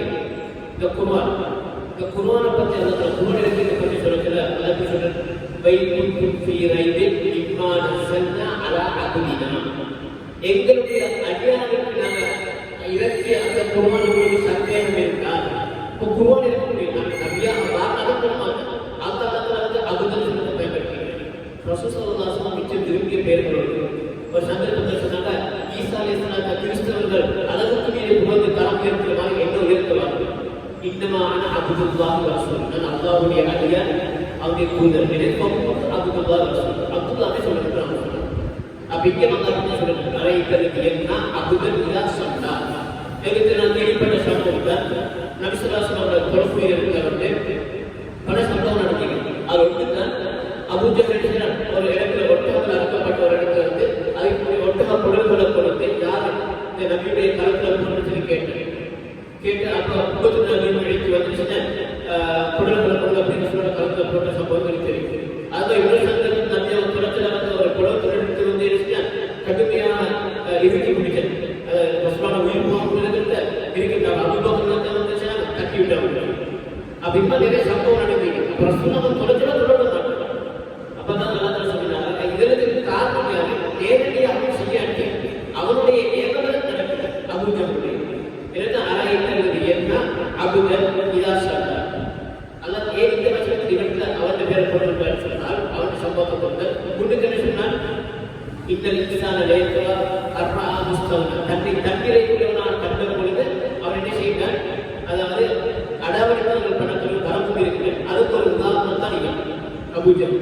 இந்த குர்ஆனை பற்றி அந்த குர்ஆனை பற்றி சொல்லல அல்லது சொல்ற வைகுந்தும் ஃபீ ரைபின் இம்மா நஸல்னா அலா அப்தினா எங்களுடைய அடியாருக்கு நாங்கள் இறக்கிய அந்த குர்ஆனுக்கு சந்தேகம் இருந்தால் குர்ஆன் இருக்கக்கூடிய நபியாக மாற்றப்பட அந்த இடத்துல வந்து அபுதன் சொல்றதை பயன்படுத்துகிறேன். ரசூல் ஸல்லல்லாஹு அலைஹி வஸல்லம் மிச்சம் விரும்பிய பேர்களோடு ஒரு சந்தர்ப்பத்தில் சொன்னாங்க, ஈசா அலைஹிஸ்ஸலாம் கிறிஸ்தவர்கள் அளவுக்கு மீறி புகழ்ந்து தரம் உயர்த்துற மாதிரி என்ன உயர்த்துவாங்க. இன்னமான அப்துல்லாஹி வ ரசூல் நான் அல்லாஹ்வுடைய அடியான் அவருடைய தூதர் நினைப்போம் அப்துல்லாஹி வ ரசூல் அப்துல்லாஹ்வே சொல்றாங்க. அப்ப இங்கே வந்து சொல்றாங்க அரைக்கிறது என்ன அபுதன் இதா சொன்னார். எனக்கு நான் கேள்விப்பட்ட சம்பவம் தான் நபி ஸல்லல்லாஹு அலைஹி வஸல்லம் தொடர்பு இருக்கிறவங்க பல சம்பவம் நடக்குது. அது ஒன்றுதான் அபூ ஜஹல் ஒரு இடத்துல ஒட்டகத்தில் அறுக்கப்பட்ட ஒரு இடத்துல வந்து அதுக்கு ஒட்டக குடல்களை கொடுத்து யார் இந்த நபியுடைய கருத்தில் சொல்லி கேட்டு அப்போ முப்பத்தி நபியின் வழிக்கு வந்துச்சுன்னா குடல்களை கொண்டு அப்படின்னு சொல்ல கருத்தில் போட்ட சம்பவங்கள் தெரியும். அதுதான் இவ்வளவு சந்தர்ப்பம் நபியை குளத்தில் வந்து ஒரு குடம் துறைக்கு வந்து இருந்துச்சுன்னா கடுமையான இறுக்கி பிடிச்சது உயிர் போகிறத இருக்கின்றாங்க. அனுபவங்கள் வந்துச்சுன்னா தட்டி விட்டாங்க. அப்ப இப்ப நிறைய சம்பவம் நடந்தீங்க. அப்புறம் சொன்ன தொடர்ச்சியா தொடர்பு அப்பதான் நல்லா சொன்னாங்க. இதற்கு காரணம் யாரு? நேரடியாக செய்யாட்டி அவனுடைய ஏகமனம் நடக்குது. அபுஜனுடைய அரைக்கிறது என்ன அபுஜன் இதா சொன்னார். அல்லது ஏன் இந்த வசனத்தில் இவர்கள் அவருடைய பேரை போட்டு சொன்னால் அவன் சம்பவத்தை கொண்டு முன்னுக்கு என்ன சொன்னால் இந்த இன்சான லேக்கா அர்மா முஸ்தவன் தன்னை தன்னிறைக்குள்ளவனாக கண்ட பொழுது அவர் என்ன செய்தார்? அதாவது அடாவடித்தவர்கள் பணத்தில் பரப்பு இருக்கிறேன். அதுக்கு ஒரு உதாரணம் தான் நீங்கள் அபூஜல்.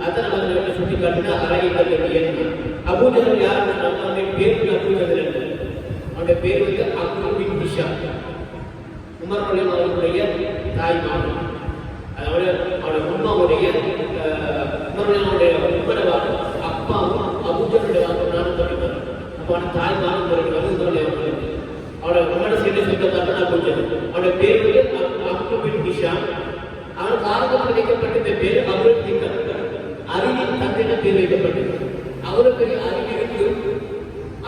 அதான் நம்ம சுட்டி காட்டினா அரையில் அபூஜல் யார்? அவனுடைய பேர் அபூஜல். அவனுடைய பேர் வந்து அப்துல் பின் ஹிஷாம். உமர் அவர்களுடைய தாய் மாமன். அதாவது அவருடைய உம்மாவுடைய உமருடைய உம்மனவாக அப்பாவும் அபூஜலுடைய நானும் தொடர்பார். அப்போ அவன் தாய் மாமன் வருகிறது உமருடைய அவனோட உம்மனை சேர்ந்து சொந்தக்காரன் அபூஜல். அவனுடைய பேர் வந்து அப்துல் பின் ஹிஷாம். அவனுக்கு ஆரம்பத்தில் வைக்கப்பட்ட இந்த பேர் அவருக்கு அறிவின் தந்தையின பேர் வைக்கப்பட்டது. அவருக்கு அறிவிற்கு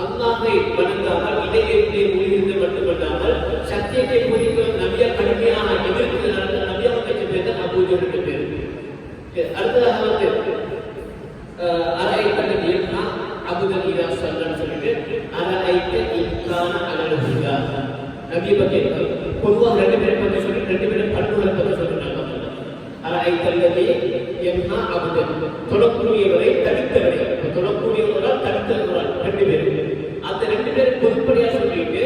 அல்லாஹை வணங்காமல் இடையே முடிந்து மட்டுமல்லாமல் சத்தியத்தை போதிக்க நபியா கடுமையான எதிர்ப்பு நடந்த நபியாக வச்ச பேர் தான் அபூஜலுக்கு பேர். அடுத்ததாக வந்து அரைத்த இயக்கா அபூஜல் இதா சொல்லன்னு சொல்லிட்டு அரைத்த இன்கான அலலுஹா நபியை பற்றி பொதுவாக ரெண்டு பேரை பற்றி சொல்லி ரெண்டு பேரும் பண்புகளை பற்றி சொல்றாங்க. அரைத்தல்லதே எம்மா அபூஜல் தொடக்கூடியவரை தடுத்தவரை தொடக்கூடியவரால் தடுத்தவரால் ரெண்டு பேரும் அந்த ரெண்டு பேரும் பொதுப்படியா சொல்லிட்டு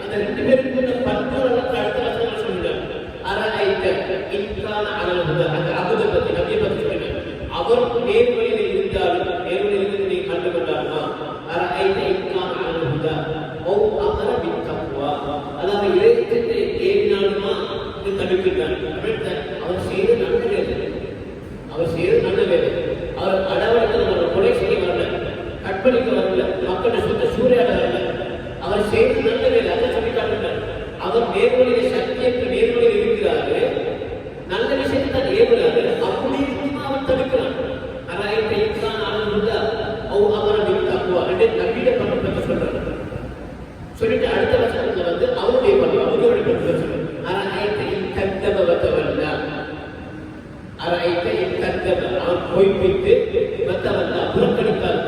அந்த ரெண்டு பேருக்கு பண்புகளை அடுத்த வசனங்கள் சொல்லிட்டாங்க. அரைத்த இன்கான அலலுஹா அந்த அபூஜல் பற்றி நபியை பற்றி சொல்லிட்டாங்க. அவர் நேர்வழியில் இருந்தாலும் நேர்வழியில் இருந்து நீ கண்டுகொண்டாருமா? அரைத்த இன்கான அலலுஹா ஓ அமர பின் தக்வா அதாவது இறையத்தை ஏறினாலுமா இது தடுக்கின்றார். அவர் செய்த நல்ல வேலை. அவர் செய்த நல்ல வேலை. அவர் அடவடத்தில் கொலை செய்ய வரல, கற்பழிக்க வரல, மக்களோட சொந்த சூறையாட வரல. அவர் செய்த நல்ல வேலை. அதை சொல்லி காட்டுகிறார். அவர் நேர்வழியில சக்தியற்ற நேர்வழியில் இருக்கிறாரு. நல்ல விஷயத்தை தான் ஏவுறாரு. அப்படி இருக்குமா அவர் தடுக்கிறார். அரைத்த இன்சான் அலலுஹா ஓ அமர பின் தக்வா ரெண்டு நபியை பற்றி சொல்றாரு. சொல்லிட்டு அடுத்த வசனத்துல வந்து அவருடைய பண்பு அவங்களுடைய பண்பு சொல்றாரு. அரைத்த இன்கத்தப வதவல்லா அரைத்த இன்கத்தப அவன் பொய்ப்பித்து வதவல்லா புறக்கணித்தார்.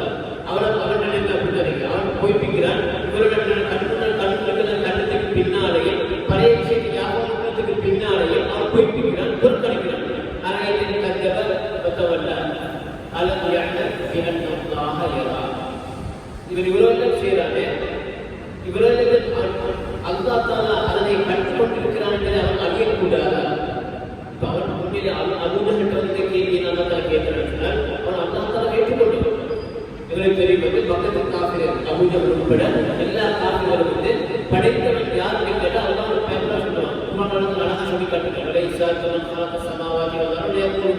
அவன் நினைத்த பின்னாடி அவன் பொய்ப்பிக்கிறான். இவருடைய கண்ணத்துக்கு பின்னாலேயே பழைய விஷயத்தை ஞாபகத்துக்கு பின்னாலேயே அவன் பொய்ப்பிக்கிறான், புறக்கணிக்கிறான். அரைத்த இன்கத்தப வதவல்லா அலம் யஅலம் பிஅன்னல்லாஹ யரா இவர் இவ்வளவு செய்யறானே இவர்கள் அல்லாஹ் தஆலா அதனை கற்றுக்கொண்டிருக்கிறான் என்று அவன் அறியக்கூடாதா? அவன் உண்மையிலே அபூஜல் வந்து கேள்வி அல்லாஹ் தஆலா கேட்கிறான். அவன் அல்லாஹ் தஆலா ஏற்றுக்கொண்டிருக்கிறான். இவருக்கு தெரியும் பக்கத்து காஃபிர் அபூஜல் உட்பட எல்லா காஃபிர்களும் வந்து படைத்தவன் யாருன்னு கேட்டால் அல்லாஹ் ஒரு பேப்பரா சொல்லுவான். குர்ஆன்ல அழகா சொல்லி காட்டுறான். இசாத்தவன் காலத்த சமாவாதி வந்தாலும்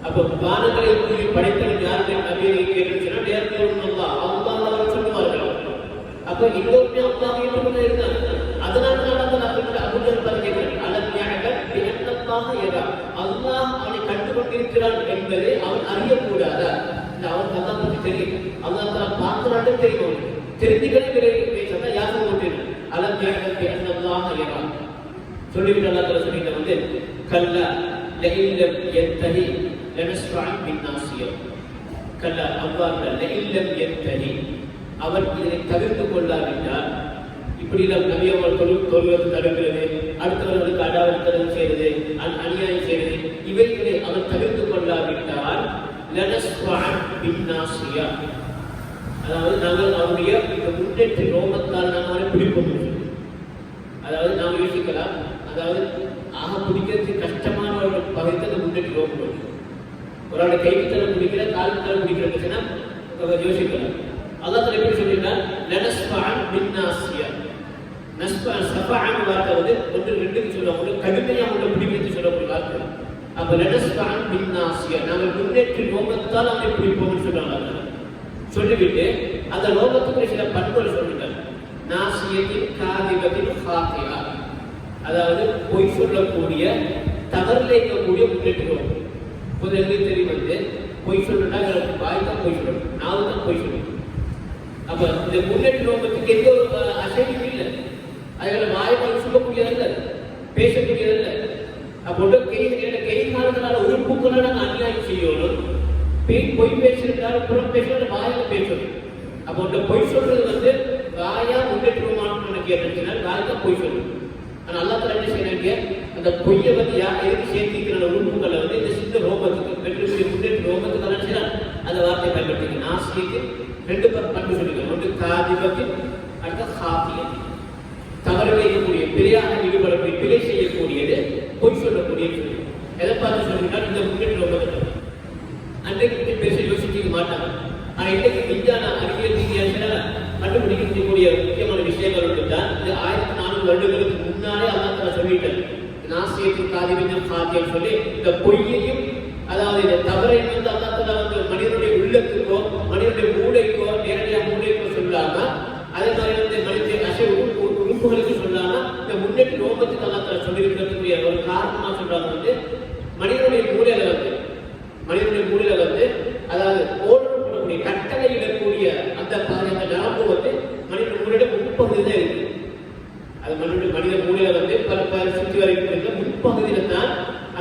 அப்போ வானங்களை கூறி படைத்தவன் யாருன்னு நபியை கேட்டுச்சுன்னா அல்லாஹ் அவர் சொல்லுவார்கள். அப்ப இன்னொருமே அல்லாஹ் ஏற்றுக்கொண்டு இருந்தார். அதனால தான் அபூஜல் கேட்கிறான். அல்லாஹ் அவனை கண்டுகொண்டிருக்கிறான் என்பதை அவன் அறியக்கூடாதா? அவன் அல்லாஹ் பற்றி தெரியும். அல்லாஹ் தான் பார்க்கிறான்னு தெரியும். தெரிஞ்சுக்கிறேன் பேசதான் யாரும் கொண்டிருக்கிறான். சொல்லிவிட்டு அல்லாஹ் சொல்லிட்டு வந்து கல்லா லஇல்லம் யன்தஹி லனஸ்ஃபஅன் பின்னாசியம் கல்லா அல்லாஹ் லஇல்லம் யன்தஹி அவர் இதனை தவிர்த்து கொள்ளாவிட்டால் இப்படி நம் நபி அவர்கள் தொழுவது தடுக்கிறது, அடுத்தவர்களுக்கு அடாவடித்தனம் செய்வது, அநியாயம் செய்வது இவைகளை அவர் தவிர்த்து கொள்ளாவிட்டால் லனஸ்ஃபஅன் பின்னாசியா அதாவது நாங்கள் அவருடைய இந்த முன்னேற்ற ரோமத்தால் நாம் அவரை பிடிப்போம். அதாவது நாம் யோசிக்கலாம். அதாவது ஆக பிடிக்கிறதுக்கு கஷ்டமான ஒரு பகுதி அந்த முன்னேற்ற ரோமம். ஒரு ஆளோட கைக்கு தலை பிடிக்கிற காலுக்கு தலை பிடிக்கிறதுன்னா யோசிக்கலாம். அல்லாஹ் தஆலா எப்படி சொல்லிட்டார்? லனஸ்ஃபஅன் பின்னாசியா நஸ்ஃபஅன் சஃபஅன் வார்த்தை வந்து ஒன்று ரெண்டுக்கு சொல்லுவாங்க. ஒன்று கடுமையா ஒன்று பிடிக்கிறது சொல்லக்கூடிய வார்த்தை. அப்ப லனஸ்ஃபஅன் பின்னாசியா நாங்கள் முன்னேற்ற ரோமத்தால் அவரை பிடிப்போம்னு சொல்றாங்க. சொல்லிவிட்டு அந்த ரோமத்துக்கு சில பண்புகள் சொல்லிட்டாங்க. நாசியத்தின் காதிபத்தின் ஃபாத்தியா அதாவது பொய் சொல்லக்கூடிய தவறில் இருக்கக்கூடிய முன்னேற்ற ரோமம். இப்போது எங்களுக்கு தெரியும் வந்து பொய் சொல்றா வாய் தான் பொய் சொல்லணும், நாவு தான் பொய் சொல்லணும். அப்ப இந்த முன்னேற்ற ரோமத்துக்கு எந்த ஒரு அசைவும் இல்லை. அதனால வாய்ப்பால் சொல்லக்கூடியதல்ல, பேசக்கூடியதல்ல. அப்போ கை காலத்தினால உறுப்புக்களை நாங்கள் அநியாயம் செய்யணும். பொய் பேசுறதுனால புறம் பேசுறது வாயில பேசணும். அப்போ பொய் சொல்றது வந்து வாயா முன்னேற்றமான கேட்டுச்சுன்னா வாய் தான் பொய் சொல்லணும். ஆனா அல்லாஹ் தஆலா என்ன செய்யறாங்க? அந்த பொய்யை வந்து எதுக்கு சேர்த்திக்கிற உறுப்புகளை வந்து இந்த சின்ன ரோமத்துக்கு பெற்று முன்னேற்ற ரோமத்துக்கு செய்யறாங்க. அந்த வார்த்தை பயன்படுத்தி நாசிக்கு ரெண்டு பண்பு சொல்லிக்கலாம். ஒன்று காதிபத்து, அடுத்த ஹாத்தியத்து. தவறு செய்யக்கூடிய, பிழையாக ஈடுபடக்கூடிய, பிழை செய்யக்கூடியது, பொய் சொல்லக்கூடியது சொல்லி எதை பார்த்து சொல்லினால் இந்த முன்னேற்ற நோக்கத்தை அன்றைக்கு பேச யோசிக்க மாட்டாங்க. ஆனால் இன்றைக்கு விஞ்ஞான அறிவியல் ரீதியாக கண்டுபிடிக்கக்கூடிய முக்கியமான விஷயங்கள் ஒன்று தான். இந்த 1400 வருடங்களுக்கு முன்னாலே அல்லாஹ் சொல்லிட்டார், நாசியத்தின் காதிபத்தின் ஹாத்தியம் சொல்லி இந்த பொய்யையும் அதாவது இந்த தவறை வந்து அல்லாஹ் வந்து மனிதனுடைய உள்ளத்துக்கோ மனிதனுடைய மூளைக்கோ நேரடியாக மூளைக்கோ சொல்லாம, அதே மாதிரி வந்து மனிதனுடைய உறுப்புகளுக்கு சொல்லாம இந்த முன்னேற்ற நோக்கத்துக்கு அல்லாஹ் சொல்லியிருக்கிறதுக்குரிய ஒரு காரணமா சொல்றாங்க வந்து மனிதனுடைய மூளையில வந்து அதாவது ஓர்டர் பண்ணக்கூடிய கட்டளை இடக்கூடிய அந்த நரம்பு வந்து மனித மூளையோட முன்பகுதி தான் இருக்கு. அது மனித மூளையில வந்து பல சுற்றி வரைக்கும் முன்பகுதியில தான்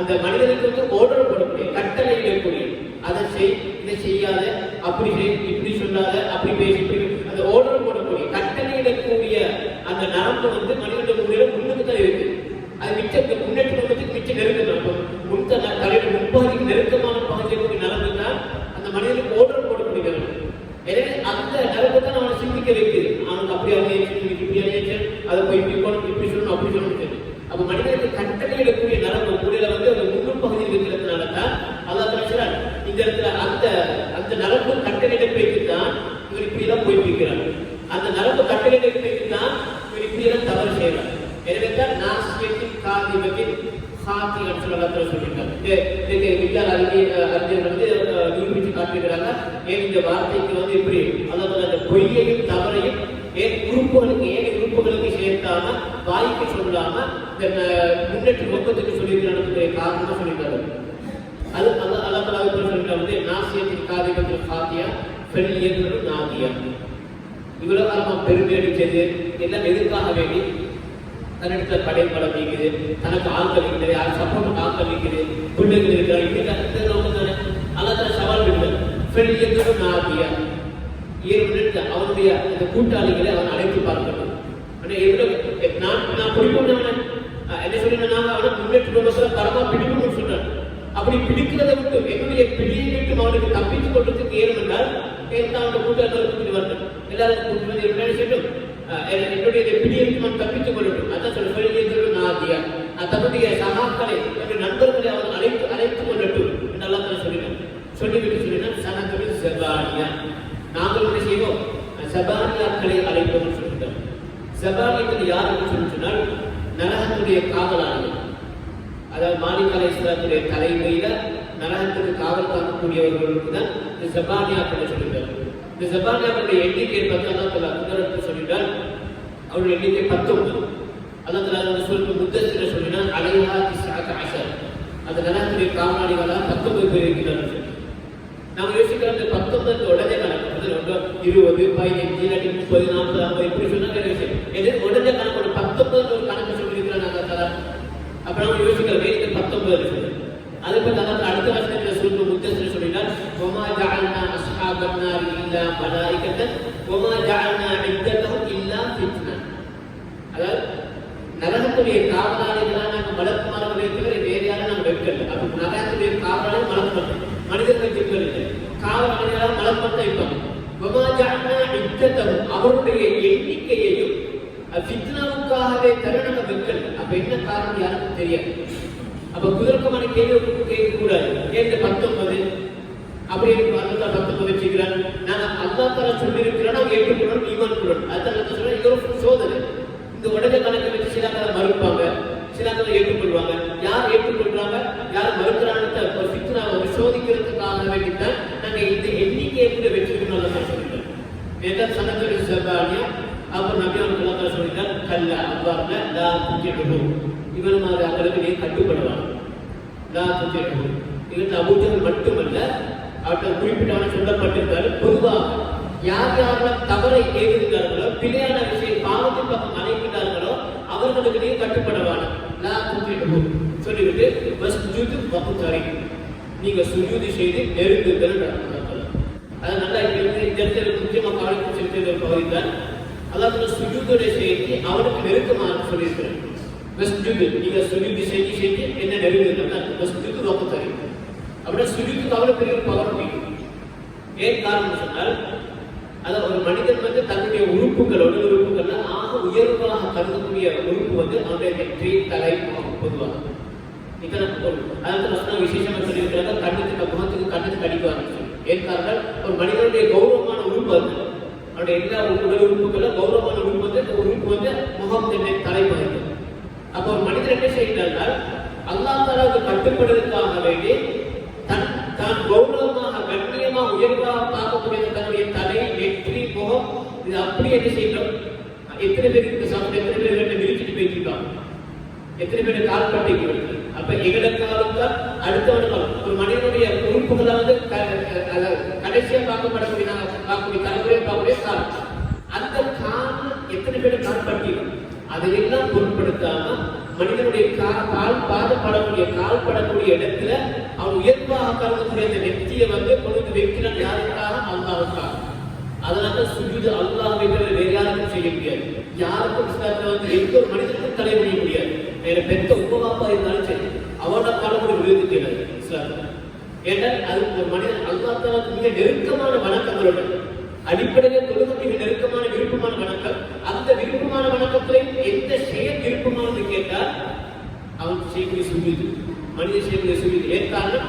அந்த மனிதனுக்கு வந்து ஓர்டர் போடக்கூடிய கட்டளை இடக்கூடிய, அதை செய், இதை செய்யாத, அப்படி செய், இப்படி சொல்லாத, அப்படி பேசி, அந்த ஓர்டர் போடக்கூடிய கட்டளை இடக்கூடிய அந்த நரம்பு வந்து மனிதனுடைய மூளையில முன்னுக்கு தான் இருக்கு. அது மிச்ச முன்னேற்ற மிச்ச நெருக்கம் தலையோட முன்பகுதிக்கு நெருக்கமான பகுதியை நரம்பு தான் அந்த மனிதனுக்கு ஓர்டர் போடக்கூடிய நரம்பு. எனவே அந்த நரம்பு தான் அவனை சிந்திக்க வைக்குது. அவனுக்கு அப்படி அதை போய் இப்படி சொல்லணும், அப்படி சொல்லணும். அப்ப மனிதனுக்கு கட்டளை இடக்கூடிய நரம்பு மூளையில வந்து அந்த முன்னும் பகுதியில் இருக்கிறதுனால தான் அல்லாஹ் சொல்றார், இந்த இடத்துல அந்த நரம்பு கட்டளை இடப்பைக்கு தான் இவர் இப்படிதான் போய்ப்பிக்கிறார். அந்த நரம்பு கட்டளை இடப்பைக்கு தான் இவர் இப்படியெல்லாம் தவறு செய்யறார். எனவே தான் நாசியத்தின் காதிபத்தின் ஹாத்தி அப்படின்னு சொல்லியிருக்காங்க. விஞ்ஞான அறிஞர் வந்து நிரூபித்து காட்டுகிறாங்க. ஏன் இந்த வார்த்தைக்கு வந்து இப்படி அதாவது அந்த பொய்யையும் தவறையும் ஏன் உறுப்புகளுக்கு சேர்த்தாம வாய்க்கு சொல்லாம இந்த முன்னேற்ற நோக்கத்துக்கு சொல்லியிருக்கிற காரணமா சொல்லியிருக்காரு. அது அல்லாஹ் சொல்லிட்டு வந்து நாசியத்தின் காதிபத்தின் ஹாத்தியா பெண்ணியர்களும் நாதியா. இவ்வளவு காலமா பெருமை அடிச்சது எல்லாம் எதுக்காக வேண்டி தன்னிடத்துல படைப்படம் நீக்குது, தனக்கு ஆட்கள் இருக்குது, யாரும் சப்போர்ட் ஆட்கள் நீக்குது, பிள்ளைகள் இருக்கிறார், இந்த நோக்கம் தானே அல்லாஹ் சவால் விடுவார். பெண்ணியர்களும் நாதியா, 7 மினிட் அவனுடைய அந்த கூட்டாளிகளை அவன் அழைத்து பார்க்கணும். நான் பிடிக்கணும் என்ன சொல்றேன், நாங்க அவனை முன்னேற்ற தரமா பிடிக்கணும்னு சொல்றேன். அப்படி பிடிக்கிறதை விட்டு என்னுடைய பிடியை விட்டு அவனுக்கு தப்பிச்சு கொள்றதுக்கு ஏறும் என்றால் அவனுடைய கூட்டாளிகளை கூட்டிட்டு வரணும். எல்லாரும் கூட்டிட்டு வந்து என்ன செய்யணும், என்னுடைய பிடியை விட்டு அவன் தப்பித்துக் கொள்ளட்டும். அதான் சொல்ல நாதியா, தன்னுடைய சகாக்களை தன்னுடைய நண்பர்களை அவன் அழைத்துக் கொள்ளட்டும் என்று அல்லாஹ் சொல்லிவிட்டு சொல்லினான் சனத்துடைய செபானியா, நாங்கள் என்ன செய்வோம், சபானியாக்களை அழைப்போம் சொல்லிட்டோம். சபானியத்தில் யாருக்கு சொன்னால் நரகத்துடைய காவலாளிகள், அதாவது மாலிக் அலைஹிஸ்ஸலாத்துடைய தலைமையில நரகத்துக்கு காவல் காக்கக்கூடியவர்களுக்கு தான் இந்த சபானியாக்களை சொல்லிட்டார். இந்த சபானியாக்களுடைய எண்ணிக்கை பற்றி அல்லாஹ் சொல்லிட்டால் அவருடைய எண்ணிக்கை 19. அல்லாஹ் சொல்லிட்டு முத்தஸ்ஸிர சொல்லினால் அலைஹா 19. அந்த நரகத்துடைய காவலாளிகளா 19 பேர் இருக்கிறார்கள். நாம் யோசிக்கிற 19 உடனே கணக்கு 20, 15, 30, 40, 50 இப்படி சொன்னா உடனே கணக்கு 19 ஒரு கணக்கு சொல்லியிருக்கிறாங்க. அப்ப நம்ம யோசிக்கிற 19 சொல்லு. அதுக்கு அடுத்த வருஷத்துல சொல்லிட்டு முத்தஸ்ஸிர சொல்லினால் வமா ஜஅல்னா அஸ்ஹாபன் நார் இல்லா மலாயிகத்தன் வமா ஜஅல்னா இத்தத்தஹும் இல்லா ஃபித்னா. அதாவது நரகத்துடைய காவலாளிகளா நாங்கள் மலக்குமார்களை தவிர வேறு யாரும் நாங்கள் வைக்கல. அப்ப நரகத்துடைய காவலாளி மலக்குமார், மனிதர்கள் சிக்கல் காவலாளிகளாக மலப்பட்ட வைப்பாங்க. வமா ஜஅல்னா இத்தத்தஹும் அவருடைய எண்ணிக்கையையும் ஃபித்னாவுக்காகவே தருணம் வைக்கல. அப்ப என்ன காரணம் யாருக்கும் தெரியாது. அப்ப குதிரக்கமான கேள்வி கேட்கக்கூடாது. ஏன் 19 அப்படி அல்லாஹ் 19 வச்சுக்கிறான். நாங்க அல்லாஹ் தஆலா சொல்லியிருக்கிறோம், நாங்க ஏற்றுக்கொள்ளணும், ஈமான் கொள்ளணும். அதான் சொல்றேன், இது ஒரு சோதனை. இந்த உடனே கணக்கு வச்சு சில பேர் மறுப்பாங்க, சில பேர் ஏற்றுக்கொள்வாங்க. யார் ஏற்றுக்கொள்றாங்க, யார் மறுக்கிறான்னு ஒரு ஃபித்னாவை சோதிக்கிறதுக்காக வேண்டித்தான் நாங்க இந்த எண்ணிக்கையை கூட வச்சுக்கணும். அல்லாஹ் சொல்லிட்டோம். ஏதா சனத்துடைய சபானியா அப்புறம் நபி அவர்கள் சொல்லிட்டார், கல்லா அவ்வாறு லா துஜிஹு, இவன் மாதிரி அவர்களுக்கு நீ கட்டுப்படுவான். லா துஜிஹு இது அபூஜஹல் மட்டுமல்ல, அவர்கள் குறிப்பிட்டவன சொல்லப்பட்டிருந்தாரு. பொதுவாக யார் யாரெல்லாம் தவறை ஏறிருக்கிறார்களோ, பிழையான விஷயம் பாவத்தின் பக்கம் அழைக்கிறார்களோ அவர்களுக்கு நீ கட்டுப்படுவான். லா துஜிஹு சொல்லிவிட்டு வஸ்ஜுது வக்தரி, நீங்க சுஜூது செய்து நெருங்குங்கள். அது நல்லா இந்த இடத்துல முக்கியமாக கவனித்து செலுத்திய பகுதி தான். அல்லாஹ் சுஜூதுடைய செய்தி அவனுக்கு நெருக்கமாக சொல்லியிருக்கிறார். வஸ்ஜுது, நீங்க சுஜூது செஞ்சு என்ன நெருங்குங்கள். வஸ்ஜுது வக்தரி அப்படின்னா சுஜூதுக்கு அவ்வளவு பெரிய பவர் முடியும். ஏன் காரணம் சொன்னால், அதாவது ஒரு மனிதன் வந்து தன்னுடைய உறுப்புகள், உடல் உறுப்புகள்ல ஆக உயர்வாக கருதக்கூடிய உறுப்பு வந்து அவருடைய நெற்றி, தலை, முகம் பொதுவாக. இதெல்லாம் அதாவது விசேஷமா சொல்லியிருக்கிறாங்க, கண்ணுக்கு முகத்துக்கு கண்ணுக்கு அடிக்குவாங்க. ஏன் காரணம், ஒரு மனிதனுடைய கௌரவமான உறுப்பு வந்து அவருடைய எல்லா உடல் உறுப்புகளும் கௌரவமான உறுப்பு வந்து அந்த உறுப்பு வந்து முகம், தலை பகுதி. அப்போ ஒரு மனிதன் என்ன செய்கிறார்கள், அல்லாஹ் தஆலாவுக்கு கட்டுப்படுவதற்காக வேண்டி தான் கௌரவமாக கண்ணியமாக உயர்வாக பார்க்கக்கூடிய தன்னுடைய தலை, நெற்றி, முகம் இது அப்படி என்ன செய்யணும். எத்தனை பேருக்கு இந்த சாப்பிட்டு எத்தனை பேர் விரிச்சிட்டு போயிருக்காங்க, எத்தனை பேர் கால் பட்டிக்கு. அப்ப எங்களுக்காக அடுத்தவர்கள் ஒரு மனிதனுடைய உறுப்புகளை வந்து கடைசியா பார்க்கப்படக்கூடிய தலைமுறை பார்க்கக்கூடிய கால், அந்த கால் எத்தனை பேர் கால் பட்டிக்கும். அதையெல்லாம் பொருட்படுத்தாம மனிதனுடைய கால் பாதப்படக்கூடிய கால் படக்கூடிய இடத்துல அவன் உயர்வாக கருதக்கூடிய அந்த நெற்றியை வந்து கொண்டு வைக்கிறான். யாருக்காக? அல்லாஹ்வுக்காக. அதனால சுஜூது அல்லாஹ்வை தவிர வேறு யாருக்கும் செய்ய முடியாது. யாருக்கும் இஸ்லாத்துல வந்து எந்த ஒரு மனிதனுக்கும் தடை பண்ண முடியாது. வேற பெத்த உபவாப்பா இருந்தாலும் சரி, அவனோட காலம் ஒரு விருது கிடையாது இஸ்லாத்துல. ஏன்னா அது ஒரு மனிதன் அல்லாஹ் தஆலாவுக்கு மிக நெருக்கமான வணக்கங்களோட அடிப்படையில் தொழுகை மிக நெருக்கமான விருப்பமான வணக்கம். அந்த விருப்பமான வணக்கத்துல எந்த செயல் விருப்பமானது கேட்டால் அவன் செய்யக்கூடிய சுஜூது, மனிதன் செய்யக்கூடிய சுஜூது. ஏன் காரணம்,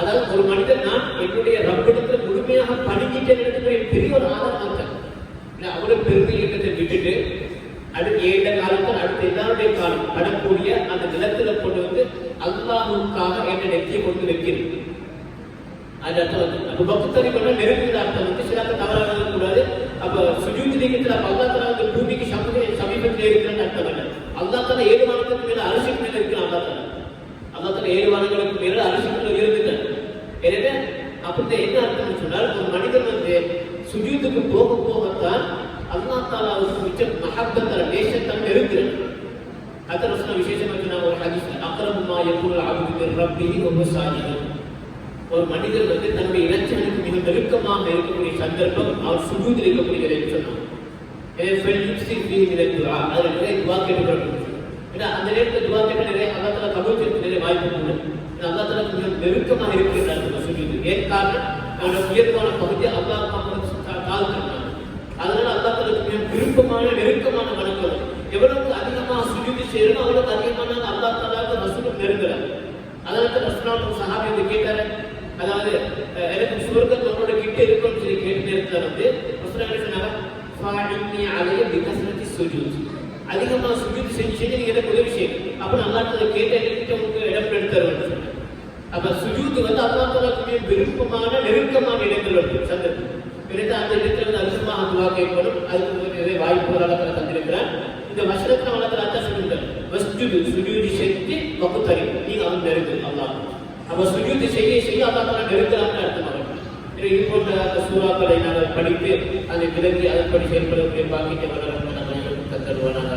அதாவது ஒரு மனிதன் நான் என்னுடைய ரப்பிடத்துல முழுமையாக பணிக்கிட்டேன் பெரிய ஒரு ஆதாரம் தான். அவ்வளவு பெருமை இயக்கத்தை விட்டுட்டு அடுத்த ஏழ காலத்தில் அடுத்த எல்லாருடைய காலம் படக்கூடிய அந்த நிலத்துல கொண்டு வந்து அல்லாஹ்வுக்காக என்ற நெற்றியை கொண்டு வைக்கிறது. அது அர்த்தம் வந்து அப்ப பக்தரை பண்ண நெருங்குகிற அர்த்தம் வந்து சில தவறாக கூடாது. அப்ப சுஜூத் நீக்கத்துல அல்லாஹ் தஆலா வந்து பூமிக்கு சமீபத்தில் இருக்கிறன்னு அர்த்தம் அல்ல. அல்லாஹ் தஆலா 7 வானங்களுக்கு மேல அரசுக்கு மேல இருக்கிறான். அல்லாஹ் தஆலா 7 வானங்களுக்கு மேல அரசுக்குள்ள இருந்துட்டான். எனவே அப்படி என்ன அர்த்தம் சொன்னால், ஒரு மனிதன் வந்து சுஜூத்துக்கு போக போகத்தான் அல்லாஹ் தஆலாவுக்கு மிச்ச மஹப்பத்தர நேசத்தம் இருக்கிறது. அது ரசூலுல்லாஹ் விசேஷமா சொன்ன ஒரு ஹதீஸ், அக்ரமு மா யகுல் அப்து மின் ரப்பிஹி வ ஹுவ சாஜித். ஒரு மனிதர் வந்து தன்னுடைய இலட்சியனுக்கு மிக நெருக்கமாக இருக்கக்கூடிய சந்தர்ப்பம் அவர் சுஜூதில் இருக்கக்கூடியதை சொன்னார். அதில் நிறைய துவா கேட்டுக்கிறாங்க. ஏன்னா அந்த நேரத்தில் துவா கேட்ட நிறைய அல்லாஹ் தஆலா கபூல் செய்ய நிறைய வாய்ப்பு உண்டு. அல்லாஹ் தஆலா மிக நெருக்கமாக இருக்கிறார் சுஜூது. ஏன் காரணம், அவருடைய உயர்வான பகுதியை அல்லாஹ் காத்துக்கிறாங்க. அதனால அல்லாஹ் தஆலாவுக்கு மிக விருப்பமான நெருக்கமான வணக்கம். எவ்வளவுக்கு அதிகமாக சுஜூது செய்யணும் அவ்வளவுக்கு அதிகமான அல்லாஹ் தஆலாவுக்கு ரசூலுக்கு நெருங்குறார். அதனால ரசூலுல்லாஹ் சஹாபி வந்து கேட்டாரு, அதாவது எனக்கு சுவர்க்கத்தோட கிட்ட இருக்கும்னு சொல்லி கேட்டு நேரத்தில் வந்து ரசூலுல்லாஹ் சொன்னாங்க, ஃபஅஇன்னி அலைய பிகஸ்ரத்தி சுஜூத். அதிகமாக சுஜூத் செஞ்சு நீங்க எனக்கு உதவி செய்யுங்க. அப்ப அல்லாஹ் தஆலா கேட்ட கிட்ட உங்களுக்கு இடம் எடுத்துருவாங்க சொன்னாங்க. அப்ப சுஜூத் வந்து அல்லாஹ் தஆலாவுக்கு விருப்பமான நெருக்கமான இடங்கள் வந்து சந்தர்ப்பம். பிறகு அந்த இடத்துல வந்து அதிகமாக துவா கேட்கணும். அதுக்கு நிறைய வாய்ப்புகள் அல்லாஹ் தஆலா தந்திருக்கிறார். இந்த வசனத்துல அல்லாஹ் தஆலா அர்த்தம் சொல்லிட்டார், வஸ்ஜுது சுஜூதி செஞ்சு வகுத்தறி நீங்க அவன் நெருங்கு அல்லாஹ். அப்ப சுஜூதி செய்ய செய்ய அல்லாஹ் தஆலா நெருங்கலாம்னு அர்த்தமாக. இது போன்ற அந்த சூறாக்களை நாங்கள் படித்து அதை விலகி அதன்படி செயல்படக்கூடிய பாக்கியத்தை வளர நம்ம தருவானாக.